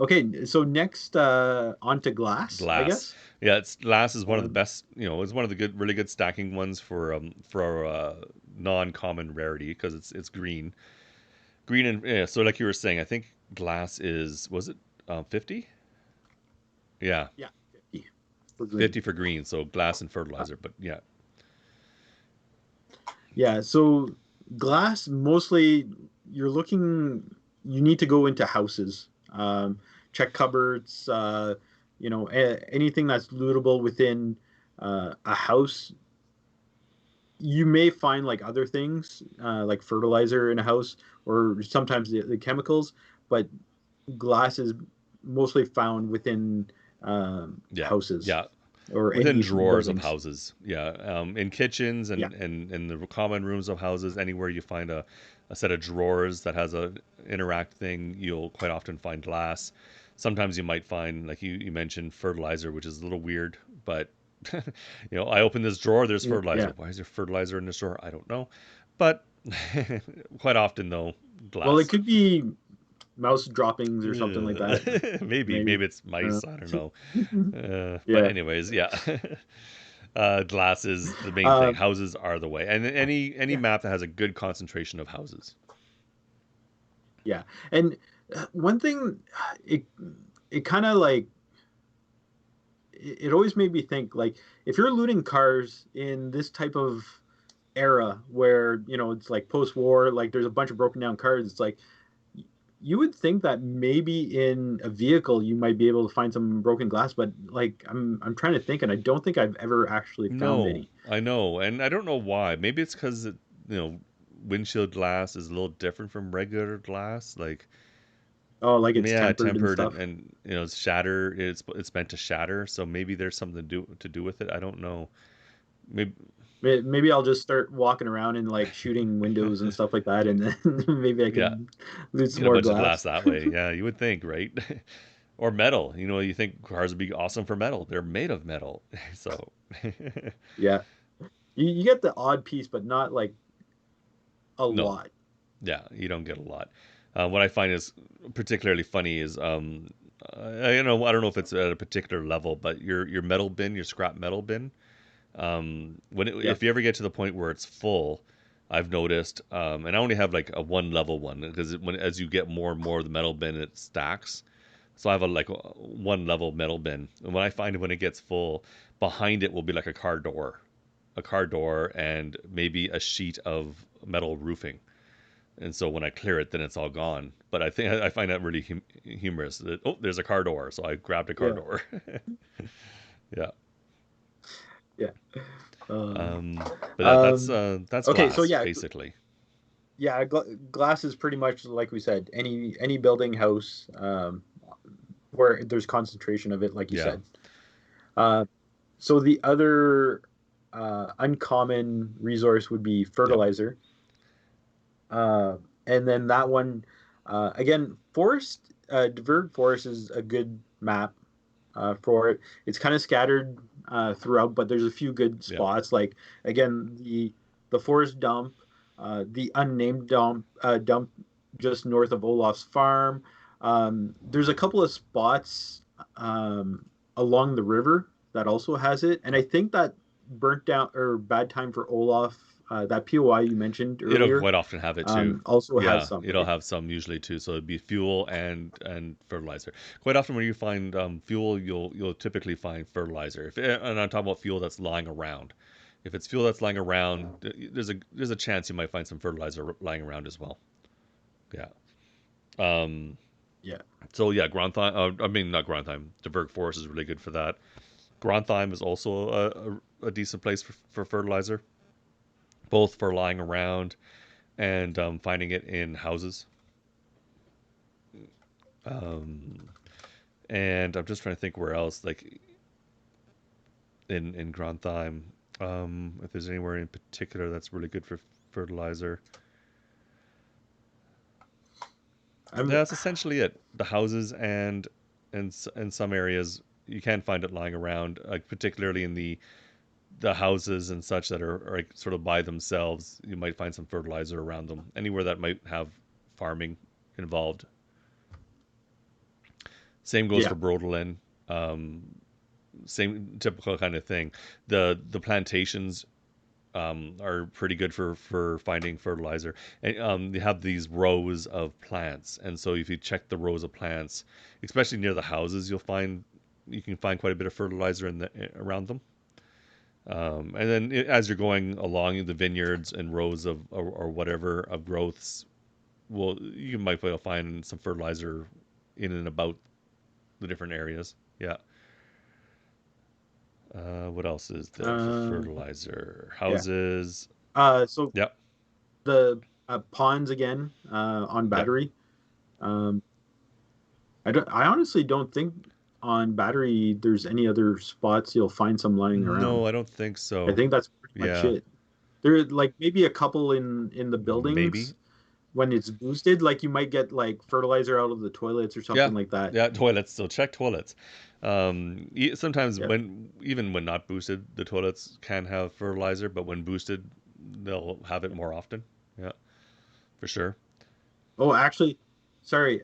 [SPEAKER 3] Okay, so next on to glass, I
[SPEAKER 2] Glass.
[SPEAKER 3] guess.
[SPEAKER 2] Yeah, glass is one of the
[SPEAKER 3] Um,
[SPEAKER 2] best. It's one of the really good stacking ones for non-common rarity, because it's green. Green, and yeah, so like you were saying, I think glass was it 50? Yeah,
[SPEAKER 3] yeah, 50 for green.
[SPEAKER 2] 50 for green. So glass and fertilizer, but yeah.
[SPEAKER 3] Yeah, so glass mostly you need to go into houses, check cupboards, anything that's lootable within a house. You may find like other things, like fertilizer in a house, or sometimes the chemicals, but glass is mostly found within
[SPEAKER 2] Yeah,
[SPEAKER 3] houses
[SPEAKER 2] yeah.
[SPEAKER 3] or
[SPEAKER 2] Within
[SPEAKER 3] any
[SPEAKER 2] drawers of
[SPEAKER 3] buildings.
[SPEAKER 2] houses, yeah. In kitchens
[SPEAKER 3] Yeah,
[SPEAKER 2] and in the common rooms of houses, anywhere you find a set of drawers that has a interact thing, you'll quite often find glass. Sometimes you might find, like you mentioned, fertilizer, which is a little weird, but I open this drawer, there's
[SPEAKER 3] yeah.
[SPEAKER 2] fertilizer. Why is there fertilizer in this drawer? I don't know, but quite often though,
[SPEAKER 3] Well, it
[SPEAKER 2] glass.
[SPEAKER 3] could be mouse droppings or something like that.
[SPEAKER 2] Maybe
[SPEAKER 3] Maybe.
[SPEAKER 2] it's mice. I don't know. But
[SPEAKER 3] Yeah.
[SPEAKER 2] anyways, yeah. Glass is the main thing.
[SPEAKER 3] Uh,
[SPEAKER 2] Houses are the way, and any
[SPEAKER 3] yeah.
[SPEAKER 2] map that has a good concentration of houses.
[SPEAKER 3] Yeah. And one thing, it it kind of like it always made me think like if you're looting cars in this type of era where it's like post-war, like there's a bunch of broken down cars, it's like you would think that maybe in a vehicle you might be able to find some broken glass, but like I'm trying to think, and I don't think I've ever actually found
[SPEAKER 2] No,
[SPEAKER 3] any.
[SPEAKER 2] I know, and I don't know why. Maybe it's because windshield glass is a little different from regular glass. Like,
[SPEAKER 3] Oh, like it's
[SPEAKER 2] yeah,
[SPEAKER 3] tempered and
[SPEAKER 2] tempered,
[SPEAKER 3] stuff.
[SPEAKER 2] and it's shatter. It's meant to shatter, so maybe there's something to do with it. I don't know. Maybe.
[SPEAKER 3] Maybe I'll just start walking around and like shooting windows and stuff like that, and then maybe I
[SPEAKER 2] Yeah,
[SPEAKER 3] can loot some
[SPEAKER 2] get a
[SPEAKER 3] more
[SPEAKER 2] bunch of glass
[SPEAKER 3] glass.
[SPEAKER 2] that way. Yeah, you would think, right? Or metal. You think cars would be awesome for metal. They're made of metal. So,
[SPEAKER 3] Yeah, you get the odd piece, but not like a
[SPEAKER 2] no.
[SPEAKER 3] lot.
[SPEAKER 2] Yeah, you don't get a lot. What I find is particularly funny is, I don't know if it's at a particular level, but your metal bin, your scrap metal bin,
[SPEAKER 3] Yeah,
[SPEAKER 2] if you ever get to the point where it's full, I've noticed, and I only have like a one level one, because as you get more and more of the metal bin, it stacks. So I have a one level metal bin, and when I find when it gets full, behind it will be like a car door, and maybe a sheet of metal roofing. And so when I clear it, then it's all gone. But I find that really humorous. That, oh, there's a car door, so I grabbed a car
[SPEAKER 3] yeah,
[SPEAKER 2] door. Yeah.
[SPEAKER 3] yeah. Um,
[SPEAKER 2] But
[SPEAKER 3] um,
[SPEAKER 2] that's
[SPEAKER 3] okay, so
[SPEAKER 2] glass
[SPEAKER 3] yeah,
[SPEAKER 2] basically.
[SPEAKER 3] yeah, glass is pretty much like we said, any building, house, where there's concentration of it, like you
[SPEAKER 2] Yeah.
[SPEAKER 3] said. Uh, so the other uncommon resource would be
[SPEAKER 2] Yep.
[SPEAKER 3] fertilizer. Uh, and then that one, again, Divert Forest is a good map for it. It's kind of scattered throughout, but there's a few good
[SPEAKER 2] Yep.
[SPEAKER 3] spots. Like again, the forest dump, the unnamed dump just north of Olaf's farm. There's a couple of spots along the river that also has it, and I think that burnt down or bad time for Olaf. That POI you mentioned
[SPEAKER 2] It'll
[SPEAKER 3] earlier
[SPEAKER 2] quite often have it too.
[SPEAKER 3] also has
[SPEAKER 2] Yeah,
[SPEAKER 3] some,
[SPEAKER 2] it'll
[SPEAKER 3] right?
[SPEAKER 2] have some usually too. So it'd be fuel and fertilizer. Quite often when you find fuel, you'll typically find fertilizer. And I'm talking about fuel that's lying around. If it's fuel that's lying around, there's a chance you might find some fertilizer lying around as well. Yeah. Um,
[SPEAKER 3] Yeah.
[SPEAKER 2] so yeah, Grantheim. I mean, not Grantheim. De Berg Forest is really good for that. Grantheim is also a decent place for fertilizer, both for lying around and finding it in houses. Um, and I'm just trying to think where else, like in Grantheim, if there's anywhere in particular that's really good for fertilizer.
[SPEAKER 3] I'm
[SPEAKER 2] That's essentially it. The houses and some areas you can find it lying around, like particularly in the houses and such that are like sort of by themselves. You might find some fertilizer around them. Anywhere that might have farming involved. Same goes
[SPEAKER 3] yeah.
[SPEAKER 2] for Brodelin. Um, Same typical kind of thing. The plantations are pretty good for finding fertilizer. And you have these rows of plants, and so if you check the rows of plants, especially near the houses, you can find quite a bit of fertilizer around them. And then as you're going along the vineyards and rows of or whatever of growths, well, you might be able to find some fertilizer in and about the different areas. Yeah. What else is there for
[SPEAKER 3] uh,
[SPEAKER 2] fertilizer?
[SPEAKER 3] yeah.
[SPEAKER 2] Houses.
[SPEAKER 3] So
[SPEAKER 2] Yep.
[SPEAKER 3] the ponds again on
[SPEAKER 2] Yep.
[SPEAKER 3] battery. Um, I honestly don't think on battery there's any other spots you'll find some lying around.
[SPEAKER 2] No, I don't think
[SPEAKER 3] I
[SPEAKER 2] so.
[SPEAKER 3] think that's pretty much
[SPEAKER 2] Yeah,
[SPEAKER 3] it. There are like maybe a couple in the
[SPEAKER 2] maybe.
[SPEAKER 3] buildings when it's boosted, like you might get like fertilizer out of the toilets or
[SPEAKER 2] Yeah,
[SPEAKER 3] something like that.
[SPEAKER 2] yeah. Toilets. So check toilets. Sometimes
[SPEAKER 3] Yeah.
[SPEAKER 2] even when not boosted, the toilets can have fertilizer, but when boosted, they'll have it more often. Yeah, for sure.
[SPEAKER 3] Oh, actually, sorry.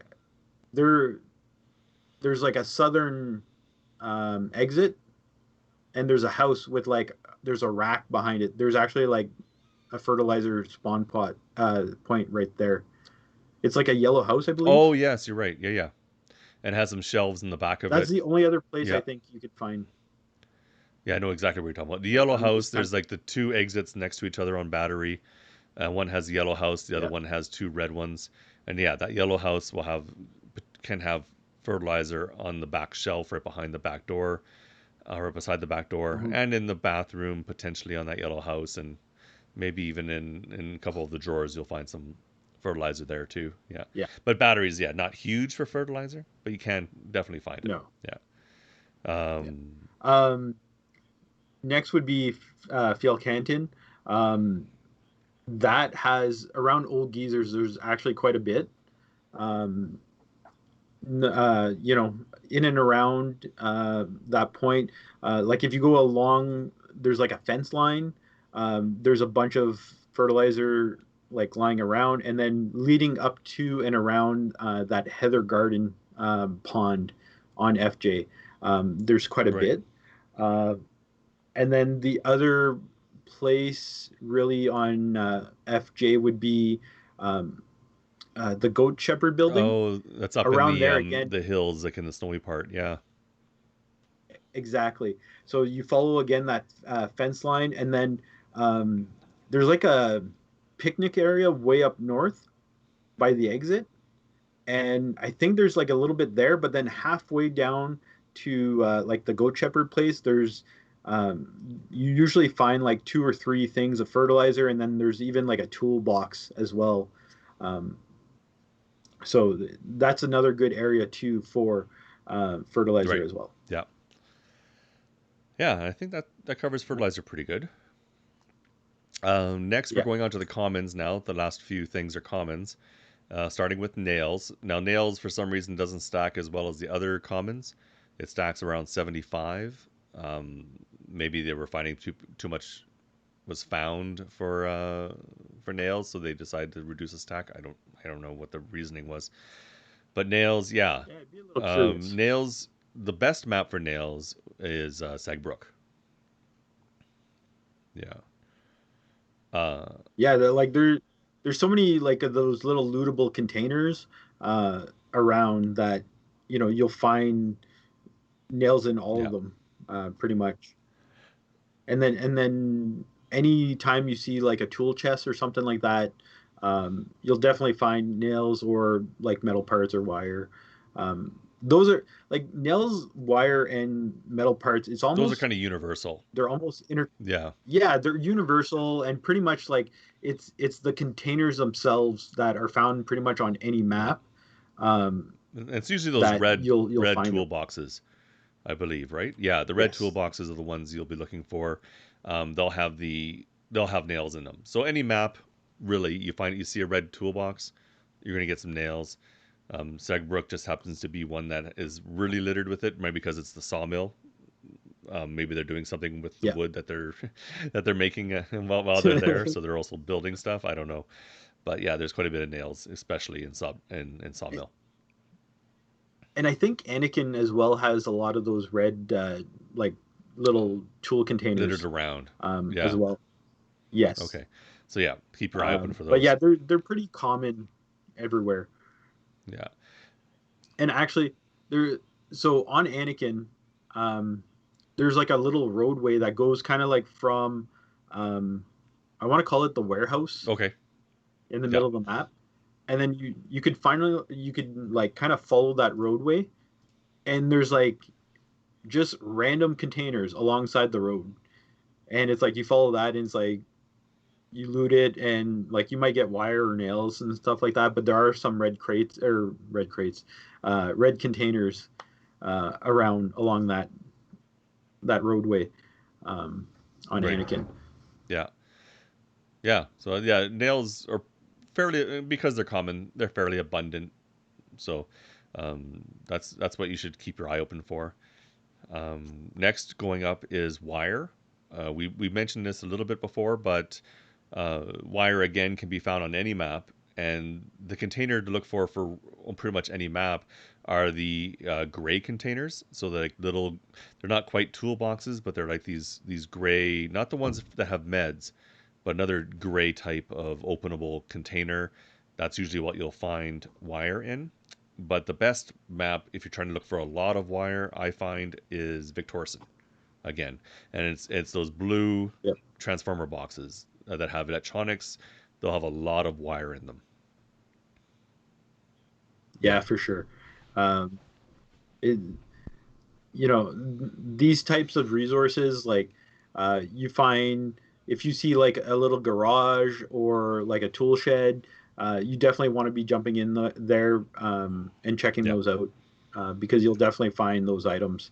[SPEAKER 3] There there's like a southern exit, and there's a house with like there's a rack behind it. There's actually like a fertilizer spawn pot point right there. It's like a yellow house, I
[SPEAKER 2] Oh
[SPEAKER 3] believe.
[SPEAKER 2] yes, you're right. Yeah, yeah. And has some shelves in the back of
[SPEAKER 3] That's
[SPEAKER 2] it.
[SPEAKER 3] the only other place I
[SPEAKER 2] Yeah,
[SPEAKER 3] think you could find.
[SPEAKER 2] yeah. I know exactly what you're talking about. The
[SPEAKER 3] Like
[SPEAKER 2] yellow
[SPEAKER 3] on those
[SPEAKER 2] house.
[SPEAKER 3] kind
[SPEAKER 2] There's like the two exits next to each other on Battery. One has the yellow house. The other
[SPEAKER 3] yeah.
[SPEAKER 2] one has two red ones. And yeah, that yellow house can have fertilizer on the back shelf right behind the back door, or beside the back door,
[SPEAKER 3] Mhm.
[SPEAKER 2] and in the bathroom potentially on that yellow house, and maybe even in a couple of the drawers you'll find some fertilizer there too. Yeah,
[SPEAKER 3] Yeah.
[SPEAKER 2] but batteries, yeah, not huge for fertilizer, but you can definitely find it.
[SPEAKER 3] No.
[SPEAKER 2] Yeah.
[SPEAKER 3] Yeah. Um, Next would be Fiel Canton. Um, that has around Old Geezers. There's actually quite a bit. Um, you know, in and around that point. Like if you go along, there's like a fence line. There's a bunch of fertilizer like lying around, and then leading up to and around that Heather Garden pond on FJ. There's quite a
[SPEAKER 2] Right.
[SPEAKER 3] bit. Uh, and then the other place really on FJ would be um, the Goat Shepherd building.
[SPEAKER 2] Oh, that's up in
[SPEAKER 3] Around there again,
[SPEAKER 2] the hills, like in the snowy part. Yeah.
[SPEAKER 3] exactly. So you follow again that fence line, and then um, there's like a picnic area way up north by the exit, and I think there's like a little bit there, but then halfway down to like the Goat Shepherd place, there's you usually find like two or three things of fertilizer, and then there's even like a toolbox as well. Um, so that's another good area too for fertilizer
[SPEAKER 2] Right.
[SPEAKER 3] as well.
[SPEAKER 2] Yeah. Yeah, I think that covers fertilizer pretty good. Next, we're
[SPEAKER 3] Yeah.
[SPEAKER 2] going on to the commons now. The last few things are commons, starting with nails. Now, nails for some reason doesn't stack as well as the other commons. It stacks around 75. Um, Maybe they were finding too much was found for nails, so they decided to reduce the stack. I don't know what the reasoning was, but nails, yeah,
[SPEAKER 3] Yeah, I'd be a little curious.
[SPEAKER 2] nails. The best map for nails is Sagbrook. Yeah. Uh,
[SPEAKER 3] Yeah, there's so many like of those little lootable containers uh, around that you'll find nails in all
[SPEAKER 2] yeah.
[SPEAKER 3] of them pretty much. and then any time you see like a tool chest or something like that, you'll definitely find nails or like metal parts or wire. Those are like nails, wire, and metal parts. It's
[SPEAKER 2] Those are
[SPEAKER 3] almost
[SPEAKER 2] kind of universal.
[SPEAKER 3] they're almost inter
[SPEAKER 2] Yeah.
[SPEAKER 3] yeah, they're universal and pretty much like it's the containers themselves that are found pretty much on any map, um,
[SPEAKER 2] And it's usually those
[SPEAKER 3] that
[SPEAKER 2] red
[SPEAKER 3] you'll
[SPEAKER 2] red
[SPEAKER 3] find them.
[SPEAKER 2] toolboxes, I believe, right? Yeah, the red
[SPEAKER 3] Yes.
[SPEAKER 2] toolboxes are the ones you'll be looking for. They'll have they'll have nails in them. So any map, really, you see a red toolbox, you're gonna get some nails. Segbrook just happens to be one that is really littered with it, maybe because it's the sawmill. Maybe they're doing something with the
[SPEAKER 3] Yeah.
[SPEAKER 2] wood that they're that they're making while they're there, so they're also building stuff. I don't know, but yeah, there's quite a bit of nails, especially in sawmill,
[SPEAKER 3] And I think Anakin as well has a lot of those red like little tool
[SPEAKER 2] littered
[SPEAKER 3] containers
[SPEAKER 2] around.
[SPEAKER 3] as
[SPEAKER 2] Yeah.
[SPEAKER 3] well. Yes.
[SPEAKER 2] Okay. So yeah, keep your eye open for
[SPEAKER 3] But
[SPEAKER 2] those.
[SPEAKER 3] yeah, they're pretty common everywhere.
[SPEAKER 2] Yeah.
[SPEAKER 3] And actually, there so on Anakin, um, there's like a little roadway that goes kind of like from um, I want to call it the warehouse
[SPEAKER 2] Okay.
[SPEAKER 3] in the
[SPEAKER 2] Yeah.
[SPEAKER 3] middle of the map, and then you could like kind of follow that roadway, and there's like just random containers alongside the road, and it's like you follow that, and it's like you loot it, and like you might get wire or nails and stuff like that, but there are some red containers around along that roadway on
[SPEAKER 2] Right.
[SPEAKER 3] Anakin.
[SPEAKER 2] Yeah. Yeah. So yeah, nails are fairly because they're common. They're fairly abundant. So that's what you should keep your eye open for. Next, going up is wire. We mentioned this a little bit before, but wire again can be found on any map, and the container to look for on pretty much any map are the gray containers. So they're like little, they're not quite toolboxes, but they're like these gray, not the ones that have meds, but another gray type of openable container. That's usually what you'll find wire in. But the best map, if you're trying to look for a lot of wire, I find is Victorson again, and it's those blue
[SPEAKER 3] Yep.
[SPEAKER 2] transformer boxes that have electronics. They'll have a lot of wire in them.
[SPEAKER 3] Yeah,
[SPEAKER 2] Yeah.
[SPEAKER 3] for sure. Um, it, these types of resources, like you find if you see like a little garage or like a tool shed, you definitely want to be jumping in there and checking
[SPEAKER 2] Yeah.
[SPEAKER 3] those out because you'll definitely find those items,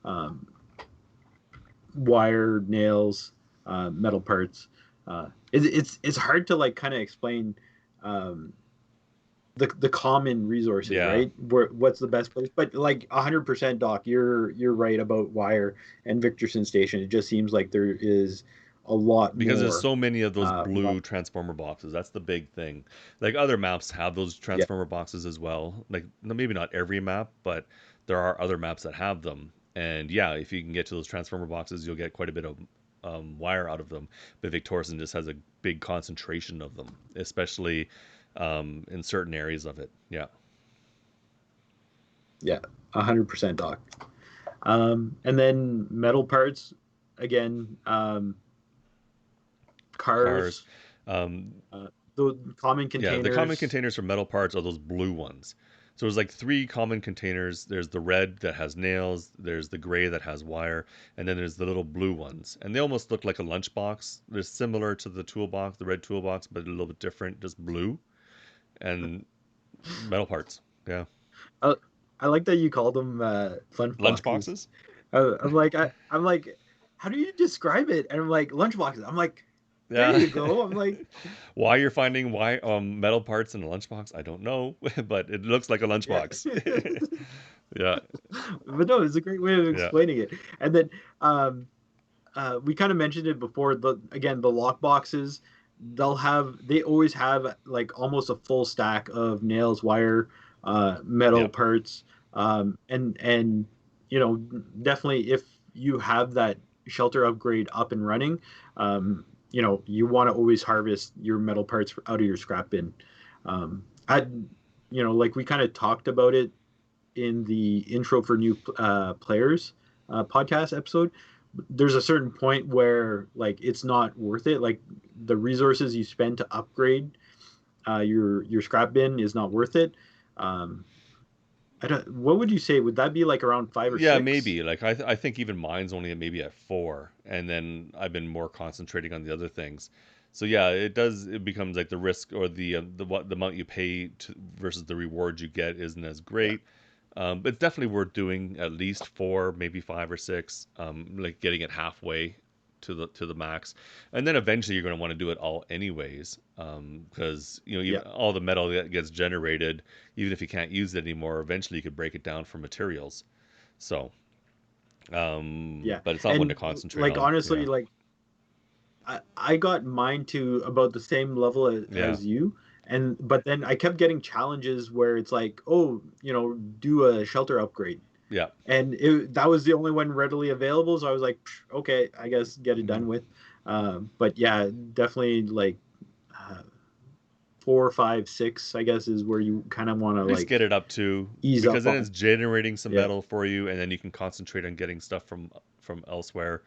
[SPEAKER 3] um, wire, nails, metal parts. It's hard to like kind of explain um, the common resources,
[SPEAKER 2] Yeah.
[SPEAKER 3] right? What's the best place? But like 100%, Doc, you're right about Wire and Victorson Station. It just seems like there is a lot
[SPEAKER 2] Because there's
[SPEAKER 3] more.
[SPEAKER 2] so many of those
[SPEAKER 3] Lot,
[SPEAKER 2] blue transformer boxes. That's the big thing. Like other maps have those
[SPEAKER 3] yeah,
[SPEAKER 2] transformer boxes as well. Like maybe not every map, but there are other maps that have them. And yeah, if you can get to those transformer boxes, you'll get quite a bit of wire out of them. But Victorson just has a big concentration of them, especially in certain areas of it. Yeah.
[SPEAKER 3] yeah, 100%, Doc. And then metal parts again,
[SPEAKER 2] Cars.
[SPEAKER 3] cars,
[SPEAKER 2] Um,
[SPEAKER 3] the common
[SPEAKER 2] Yeah, the common
[SPEAKER 3] containers.
[SPEAKER 2] containers for metal parts are those blue ones. So there's like three common containers. There's the red that has nails, there's the gray that has wire, and then there's the little blue ones. And they almost look like a lunchbox. They're similar to the toolbox, the red toolbox, but a little bit different, just blue and metal parts. Yeah.
[SPEAKER 3] I, I like that you called them lunch boxes.
[SPEAKER 2] Lunchboxes?
[SPEAKER 3] I'm like, how do you describe it? And I'm like, lunchboxes. I'm like, there
[SPEAKER 2] Yeah.
[SPEAKER 3] you go. I'm like,
[SPEAKER 2] Why you're finding metal parts in a lunchbox, I don't know, but it looks like a
[SPEAKER 3] yeah.
[SPEAKER 2] lunchbox. Yeah.
[SPEAKER 3] But no, it's a great way of
[SPEAKER 2] Yeah.
[SPEAKER 3] explaining it. And then we kind of mentioned it before. The lock boxes, they always have like almost a full stack of nails, wire, metal
[SPEAKER 2] Yep.
[SPEAKER 3] parts, and definitely if you have that shelter upgrade up and running, you want to always harvest your metal parts out of your scrap bin. I, like we kind of talked about it in the intro for new players podcast episode. there's a certain point where like it's not worth it. Like the resources you spend to upgrade your scrap bin is not worth it. Um, I don't. What would you say? Would that be like around five or
[SPEAKER 2] Yeah,
[SPEAKER 3] six?
[SPEAKER 2] maybe. Like I think even mine's only maybe at 4, and then I've been more concentrating on the other things. So yeah, it does. It becomes like the risk or the what the amount you pay to, versus the reward you get isn't as
[SPEAKER 3] Yeah.
[SPEAKER 2] great. But it's definitely worth doing at least 4, maybe 5 or 6. Like getting it halfway to the max, and then eventually you're going to want to do it all anyways. Because you know
[SPEAKER 3] Yeah.
[SPEAKER 2] even all the metal that gets generated, even if you can't use it anymore, eventually you could break it down for materials. So.
[SPEAKER 3] Yeah.
[SPEAKER 2] But it's not one to
[SPEAKER 3] And
[SPEAKER 2] concentrate
[SPEAKER 3] like
[SPEAKER 2] on. Yeah.
[SPEAKER 3] honestly, like I got mine to about the same level
[SPEAKER 2] Yeah.
[SPEAKER 3] as you. And but then I kept getting challenges where it's like, oh, do a shelter upgrade.
[SPEAKER 2] Yeah.
[SPEAKER 3] And that was the only one readily available. So I was like, okay, I guess get it
[SPEAKER 2] Mhm.
[SPEAKER 3] done with. But yeah, definitely like uh, 4, 5, 6, I guess, is where you kind of want to
[SPEAKER 2] At least
[SPEAKER 3] like
[SPEAKER 2] get it up to,
[SPEAKER 3] ease
[SPEAKER 2] because
[SPEAKER 3] up
[SPEAKER 2] then it's
[SPEAKER 3] on.
[SPEAKER 2] generating some
[SPEAKER 3] Yeah.
[SPEAKER 2] metal for you, and then you can concentrate on getting stuff from elsewhere.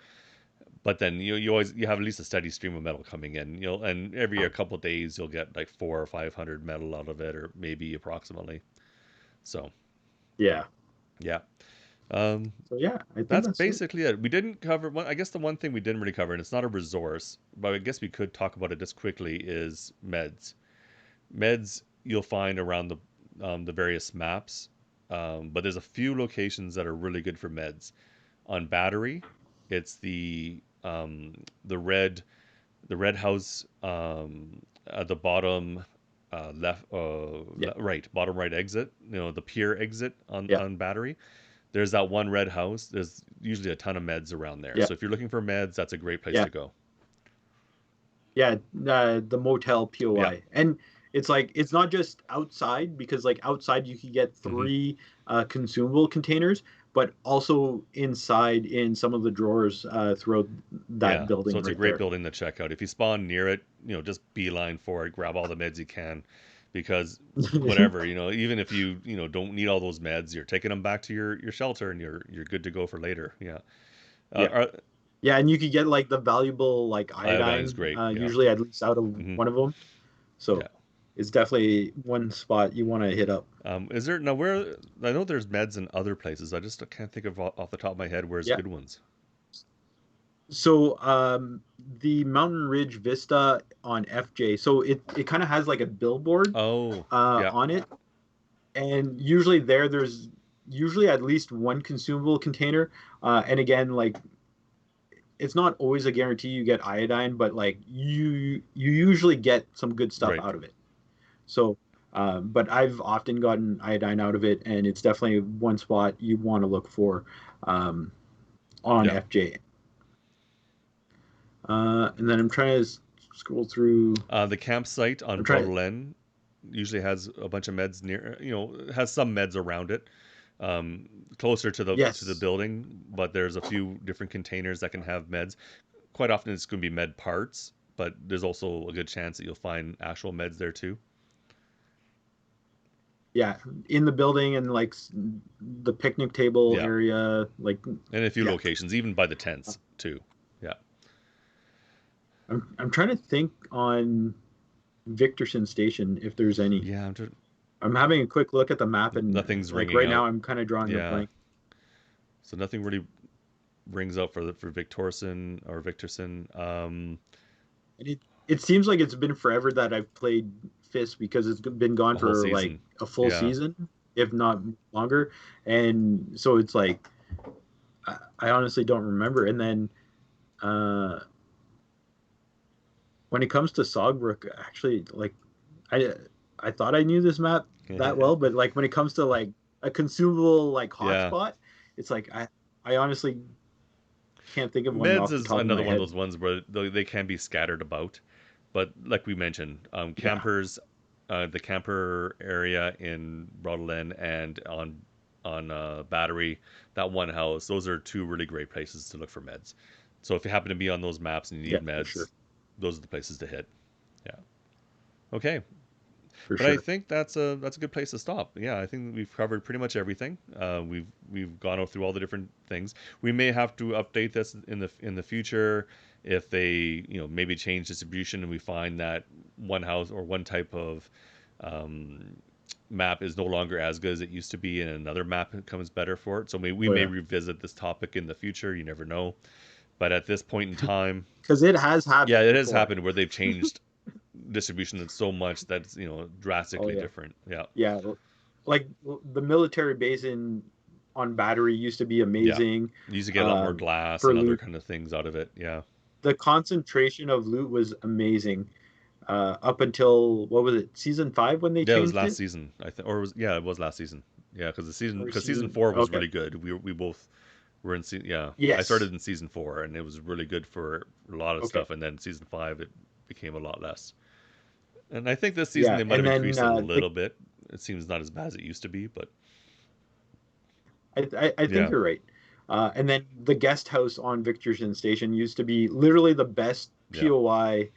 [SPEAKER 2] But then you have at least a steady stream of metal coming in. And every a couple of days you'll get like 400 or 500 metal out of it, or maybe approximately. So
[SPEAKER 3] Yeah.
[SPEAKER 2] yeah. Um,
[SPEAKER 3] So yeah, I think
[SPEAKER 2] that's
[SPEAKER 3] that's it.
[SPEAKER 2] basically it. We didn't cover one. I guess the one thing we didn't really cover, and it's not a resource, but I guess we could talk about it just quickly, is meds. Meds you'll find around the various maps, but there's a few locations that are really good for meds. On battery, it's the red house at the bottom left
[SPEAKER 3] Yeah.
[SPEAKER 2] right bottom right exit. The pier exit
[SPEAKER 3] Yeah.
[SPEAKER 2] on battery. There's that one red house. There's usually a ton of meds around there.
[SPEAKER 3] Yeah.
[SPEAKER 2] So if you're looking for meds, that's a great place
[SPEAKER 3] Yeah.
[SPEAKER 2] to go.
[SPEAKER 3] Yeah. The motel
[SPEAKER 2] Yeah.
[SPEAKER 3] POI. And it's like it's not just outside because like outside you could get
[SPEAKER 2] Hmm.
[SPEAKER 3] three consumable containers, but also inside in some of the drawers throughout that
[SPEAKER 2] Yeah, so
[SPEAKER 3] building
[SPEAKER 2] it's a
[SPEAKER 3] right
[SPEAKER 2] great
[SPEAKER 3] there.
[SPEAKER 2] building to check out. If you spawn near it, just beeline for it, grab all the meds you can, because whatever, even if you don't need all those meds, you're taking them back to your shelter, and you're good to go for later. Yeah.
[SPEAKER 3] Yeah.
[SPEAKER 2] Uh,
[SPEAKER 3] Yeah, and you could get like the valuable like
[SPEAKER 2] iodine is
[SPEAKER 3] iodine,
[SPEAKER 2] great. Yeah.
[SPEAKER 3] usually at least out of
[SPEAKER 2] Hmm.
[SPEAKER 3] one of them.
[SPEAKER 2] Yeah.
[SPEAKER 3] So it's definitely one spot you want to hit up.
[SPEAKER 2] Is there now where I know there's meds in other places. I just can't think of off the top of my head where's
[SPEAKER 3] Yeah.
[SPEAKER 2] good ones.
[SPEAKER 3] So the Mountain Ridge Vista on FJ, so it kind of has like a billboard
[SPEAKER 2] Oh, yeah,
[SPEAKER 3] on it, and usually there's usually at least one consumable container, and again like it's not always a guarantee you get iodine, but like you usually get some good stuff
[SPEAKER 2] right.
[SPEAKER 3] out of it. So, but I've often gotten iodine out of it, and it's definitely one spot you want to look for um, on
[SPEAKER 2] Yeah.
[SPEAKER 3] FJ. And then I'm trying to scroll through.
[SPEAKER 2] The campsite on
[SPEAKER 3] I'm trying.
[SPEAKER 2] Brodelen usually has a bunch of meds near, has some meds around it, um, closer to the
[SPEAKER 3] Yes.
[SPEAKER 2] building, but there's a few different containers that can have meds. Quite often it's going to be med parts, but there's also a good chance that you'll find actual meds there too.
[SPEAKER 3] Yeah, in the building and like the picnic table
[SPEAKER 2] Yeah,
[SPEAKER 3] area, like
[SPEAKER 2] and a few
[SPEAKER 3] yeah.
[SPEAKER 2] locations, even by the tents too. Yeah.
[SPEAKER 3] I'm trying to think on Victorson Station if there's any.
[SPEAKER 2] Yeah,
[SPEAKER 3] I'm having a quick look at the map and
[SPEAKER 2] nothing's
[SPEAKER 3] like
[SPEAKER 2] ringing
[SPEAKER 3] right now
[SPEAKER 2] out.
[SPEAKER 3] I'm kind of drawing a
[SPEAKER 2] Yeah,
[SPEAKER 3] blank.
[SPEAKER 2] so nothing really rings out for Victorson or Victorson.
[SPEAKER 3] And it seems like it's been forever that I've played Fist because it's been gone
[SPEAKER 2] A whole
[SPEAKER 3] for like
[SPEAKER 2] season.
[SPEAKER 3] a full
[SPEAKER 2] Yeah.
[SPEAKER 3] season, if not longer. And so it's like I honestly don't remember. And then uh, when it comes to Sogbrook, actually, like I I thought I knew this map that well, but like when it comes to like a consumable like
[SPEAKER 2] Yeah.
[SPEAKER 3] hotspot, it's like I honestly can't think of one
[SPEAKER 2] Meds
[SPEAKER 3] off the
[SPEAKER 2] is
[SPEAKER 3] top of
[SPEAKER 2] another
[SPEAKER 3] my
[SPEAKER 2] one of
[SPEAKER 3] head.
[SPEAKER 2] those ones where they can be scattered about, but like we mentioned,
[SPEAKER 3] Yeah,
[SPEAKER 2] campers, the camper area in Broadland and on Battery, that one house, those are two really great places to look for meds. So if you happen to be on those maps and you
[SPEAKER 3] yeah,
[SPEAKER 2] need
[SPEAKER 3] for sure.
[SPEAKER 2] meds, those are the places to hit. Yeah. Okay.
[SPEAKER 3] for
[SPEAKER 2] But I
[SPEAKER 3] sure.
[SPEAKER 2] think that's a good place to stop. Yeah, I think we've covered pretty much everything. We've gone through all the different things. We may have to update this in the future if they maybe change distribution and we find that one house or one type of um, map is no longer as good as it used to be, and another map comes better for it. So we
[SPEAKER 3] Oh
[SPEAKER 2] may
[SPEAKER 3] yeah,
[SPEAKER 2] revisit this topic in the future. You never know. But at this point in time,
[SPEAKER 3] because it has
[SPEAKER 2] yeah,
[SPEAKER 3] happened
[SPEAKER 2] it has
[SPEAKER 3] before.
[SPEAKER 2] happened where they've changed distribution so much that's
[SPEAKER 3] Oh
[SPEAKER 2] drastically
[SPEAKER 3] yeah,
[SPEAKER 2] different. Yeah,
[SPEAKER 3] yeah. Like the military base on Battery used to be
[SPEAKER 2] yeah.
[SPEAKER 3] amazing.
[SPEAKER 2] You used to get a lot more glass
[SPEAKER 3] For
[SPEAKER 2] and other
[SPEAKER 3] loot,
[SPEAKER 2] kind of things out of it. Yeah,
[SPEAKER 3] the concentration of loot was amazing. Up until what was it, season 5 when they
[SPEAKER 2] yeah. It was
[SPEAKER 3] changed
[SPEAKER 2] last
[SPEAKER 3] it,
[SPEAKER 2] season, I think, or was yeah, it was last season. Yeah, because
[SPEAKER 3] or
[SPEAKER 2] season
[SPEAKER 3] season?
[SPEAKER 2] 4 was
[SPEAKER 3] Okay,
[SPEAKER 2] really good. We both were in yeah. I
[SPEAKER 3] yes,
[SPEAKER 2] started in season 4 and it was really good for a lot of
[SPEAKER 3] okay,
[SPEAKER 2] stuff, and then season 5 it became a lot less. And I think this season
[SPEAKER 3] yeah,
[SPEAKER 2] they might
[SPEAKER 3] and
[SPEAKER 2] have
[SPEAKER 3] then
[SPEAKER 2] increased a little bit. It seems not as bad as it used to be, but
[SPEAKER 3] I think
[SPEAKER 2] yeah,
[SPEAKER 3] you're right. And then the guest house on Victorson Station used to be literally the best
[SPEAKER 2] yeah,
[SPEAKER 3] POI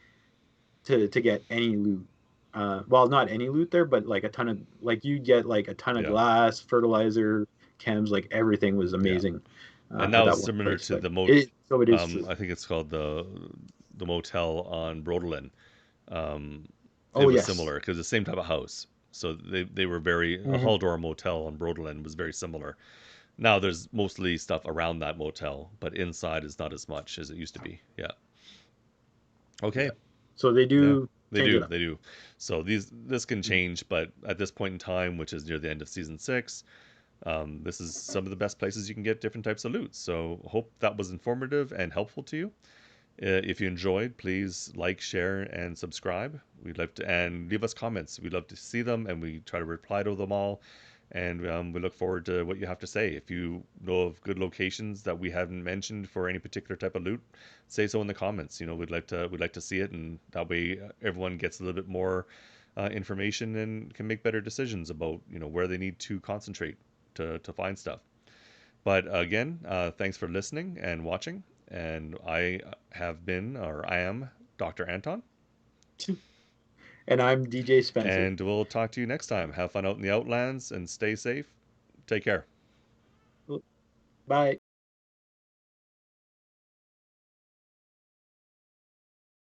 [SPEAKER 3] to get any loot. Well, not any loot there, but like a ton of, like you get like a ton of
[SPEAKER 2] yeah,
[SPEAKER 3] glass, fertilizer, chems, like everything was
[SPEAKER 2] yeah.
[SPEAKER 3] amazing
[SPEAKER 2] And
[SPEAKER 3] at
[SPEAKER 2] that was
[SPEAKER 3] that one
[SPEAKER 2] similar
[SPEAKER 3] place.
[SPEAKER 2] to
[SPEAKER 3] But
[SPEAKER 2] the
[SPEAKER 3] it is true.
[SPEAKER 2] I think it's called the motel on Brodelin. It
[SPEAKER 3] Oh
[SPEAKER 2] was
[SPEAKER 3] yes.
[SPEAKER 2] similar because the same type of house. So they were very a
[SPEAKER 3] Hmm.
[SPEAKER 2] Haldor motel on Brodelin was very similar. Now there's mostly stuff around that motel, but inside is not as much as it used to be. Yeah. Okay.
[SPEAKER 3] Yeah. So they
[SPEAKER 2] Yeah.
[SPEAKER 3] do
[SPEAKER 2] They
[SPEAKER 3] change it
[SPEAKER 2] do.
[SPEAKER 3] up.
[SPEAKER 2] They do. So this can change, but at this point in time, which is near the end of season 6, this is some of the best places you can get different types of loot. So hope that was informative and helpful to you. If you enjoyed, please like, share, and subscribe. We'd love to, and leave us comments. We'd love to see them, and we try to reply to them all. And we look forward to what you have to say. If you know of good locations that we haven't mentioned for any particular type of loot, say so in the comments. We'd like to see it, and that way everyone gets a little bit more information and can make better decisions about where they need to concentrate to find stuff. But again, thanks for listening and watching. And I am Dr. Anton.
[SPEAKER 3] And I'm DJ Spencer.
[SPEAKER 2] And we'll talk to you next time. Have fun out in the Outlands and stay safe. Take care.
[SPEAKER 3] Bye.